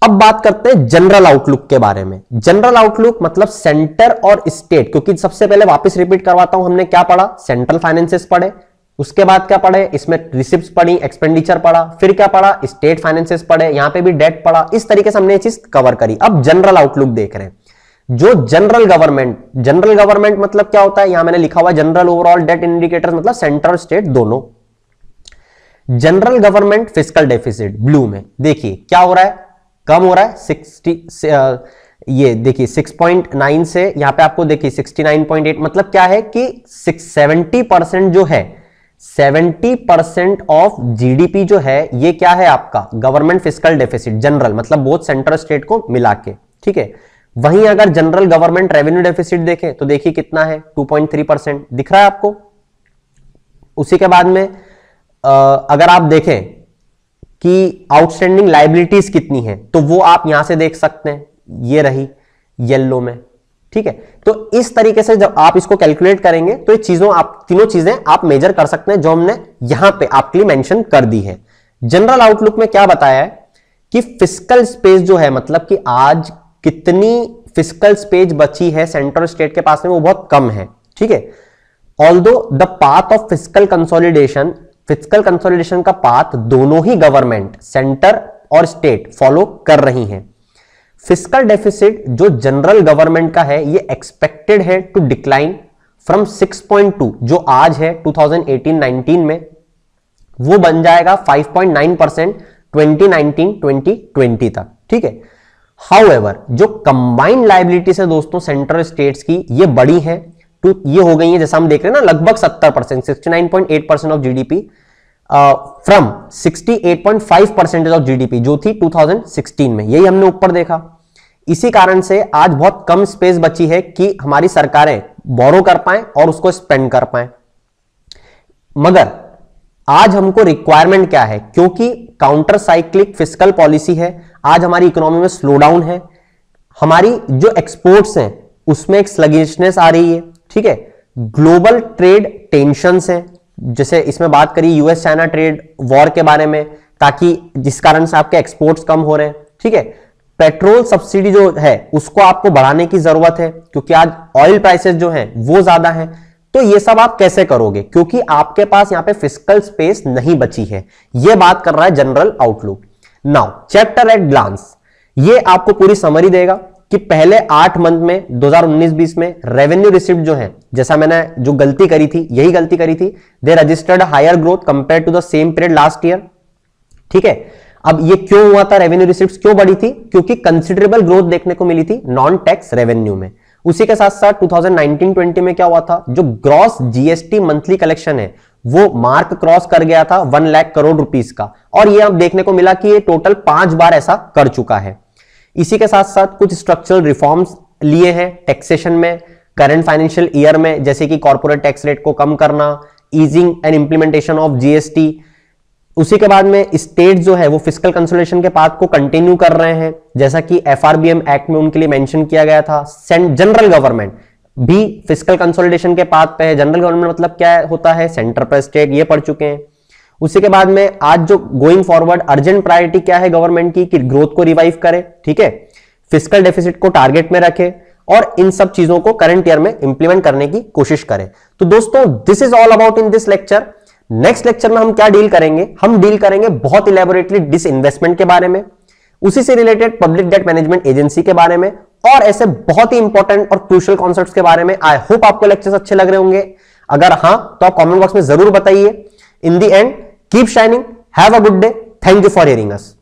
अब बात करते हैं जनरल आउटलुक के बारे में। जनरल आउटलुक मतलब सेंटर और स्टेट, क्योंकि सबसे पहले वापस रिपीट करवाता हूं, हमने क्या पढ़ा, सेंट्रल फाइनेंसेस पढ़े, उसके बाद क्या पढ़े, इसमें रिसिप्ट्स पढ़ी, एक्सपेंडिचर पढ़ा, फिर क्या पढ़ा, स्टेट फाइनेंसेस पढ़े, यहां पे भी डेट पढ़ा। इस तरीके से हमने ये चीज कवर करी। अब जनरल आउटलुक देख रहे हैं। जो जनरल गवर्नमेंट मतलब क्या होता है, यहां मैंने लिखा हुआ जनरल ओवरऑल डेट इंडिकेटर्स, मतलब सेंट्रल स्टेट दोनों। General government fiscal deficit blue में, देखिए क्या हो रहा है, कम हो रहा है 60, ये देखिए 6.9 से यहां पे आपको देखिए 69.8, मतलब क्या है कि 70% जो है 70% ऑफ जीडीपी जो है ये क्या है आपका गवर्नमेंट फिस्कल डेफिसिट, जनरल मतलब बोथ सेंटर स्टेट को मिला के, ठीक है। वहीं अगर जनरल गवर्नमेंट रेवेन्यू डेफिसिट देखें तो देखिए कितना है, 2.3% दिख रहा है आपको। उसी के बाद में अगर आप देखें कि आउटस्टैंडिंग लायबिलिटीज कितनी है तो वो आप यहां से देख सकते हैं, ये रही येलो में, ठीक है। तो इस तरीके से जब आप इसको कैलकुलेट करेंगे तो ये तीनों चीजें आप मेजर कर सकते हैं जो हमने यहां पे आपके लिए मेंशन कर दी है। जनरल आउटलुक में क्या बताया है कि फिस्कल स्पेस जो है, मतलब कि आज कितनी फिस्कल स्पेस बची है सेंट्रल स्टेट के पास में, वो बहुत कम है, ठीक है। Although the path of fiscal consolidation का पाथ दोनों ही गवर्नमेंट, सेंटर और स्टेट फॉलो कर रही हैं। फिस्कल डेफिसिट जो जनरल गवर्नमेंट का है ये एक्सपेक्टेड है टू डिक्लाइन फ्रॉम 6.2 जो आज है 2018-19 में, वो बन जाएगा 5.9% 2019-2020 तक, ठीक है। हाउएवर जो कंबाइंड लायबिलिटीज है दोस्तों सेंट्रल स्टेट्स की, ये बड़ी है, तो ये हो गई है जैसा हम देख रहे हैं ना लगभग 70%, 69.8% of GDP from 68.5% of GDP जो थी 2016 में, यही हमने ऊपर देखा। इसी कारण से आज बहुत कम स्पेस बची है कि हमारी सरकारें बोरो कर पाएं और उसको स्पेंड कर पाएं। मगर आज हमको रिक्वायरमेंट क्या है, क्योंकि काउंटर साइक्लिक फिस्कल पॉलिसी है, आज हमारी इकोनॉमी में स्लो डाउन है, हमारी जो एक्सपोर्ट्स हैं उसमें एक स्लगिशनेस आ रही है, ठीक है। ग्लोबल ट्रेड टेंशंस हैं, जैसे इसमें बात करी यूएस चाइना ट्रेड वॉर के बारे में, ताकि जिस कारण से आपके एक्सपोर्ट्स कम हो रहे हैं, ठीक है। पेट्रोल सब्सिडी जो है उसको आपको बढ़ाने की जरूरत है क्योंकि आज ऑयल प्राइसेस जो हैं वो ज्यादा हैं। तो ये सब आप कैसे करोगे, क्योंकि आपके पास यहां पे फिस्कल स्पेस नहीं बची है। ये बात कर रहा है general outlook. Now chapter at glance, ये आपको पूरी समरी देगा कि पहले 8 मंथ में 2019-20 में रेवेन्यू रिसिप्ट जो है, जैसा मैंने जो गलती करी थी यही गलती करी थी, they registered higher growth compare to the same period last year, ठीक है। अब ये क्यों हुआ था, रेवेन्यू रिसिप्ट्स क्यों बढ़ी थी, क्योंकि कंसिडरेबल ग्रोथ देखने को मिली थी नॉन टैक्स रेवेन्यू में। उसी के साथ साथ 2019-20 में क्या हुआ था, जो ग्रॉस जीएसटी मंथली कलेक्शन है वो मार्क क्रॉस कर गया था 1 लाख करोड़ रुपीस का, और ये अब देखने को मिला कि ये टोटल 5 बार ऐसा कर चुका है। इसी के साथ साथ कुछ स्ट्रक्चरल रिफॉर्म्स लिए हैं टैक्सेशन में करंट फाइनेंशियल ईयर में, जैसे कि कॉर्पोरेट टैक्स रेट को कम करना, easing and implementation of GST. उसी के बाद में स्टेट जो है वो फिस्कल कंसोलिडेशन के पाथ को कंटिन्यू कर रहे हैं, जैसा कि एफआरबीएम एक्ट में उनके लिए मेंशन किया गया था। जनरल गवर्नमेंट भी फिस्कल कंसोलिडेशन के पाथ पे है। जनरल गवर्नमेंट मतलब क्या होता है, सेंटर पर स्टेट, ये पढ़ चुके हैं। उसी के बाद में आज जो गोइंग फॉरवर्ड अर्जेंट प्रायोरिटी क्या है गवर्नमेंट की, कि ग्रोथ को रिवाइव करे, ठीक है, फिस्कल डेफिसिट को टारगेट में रखे और इन सब चीजों को करंट ईयर में इंप्लीमेंट करने की कोशिश करें। तो दोस्तों this is all about in this lecture. Next lecture में हम क्या डील करेंगे, हम डील करेंगे बहुत इलेबोरेटली डिसइन्वेस्टमेंट के बारे में, उसी से related public debt management agency के बारे में, और ऐसे बहुत ही इंपॉर्टेंट और क्रूशियल कॉन्सेप्ट्स के बारे में। आई होप आपको लेक्चर्स अच्छे लग रहे होंगे। अगर हां तो आप कमेंट बॉक्स में जरूर बताइए। In the end keep shining, have a good day, thank you for hearing us.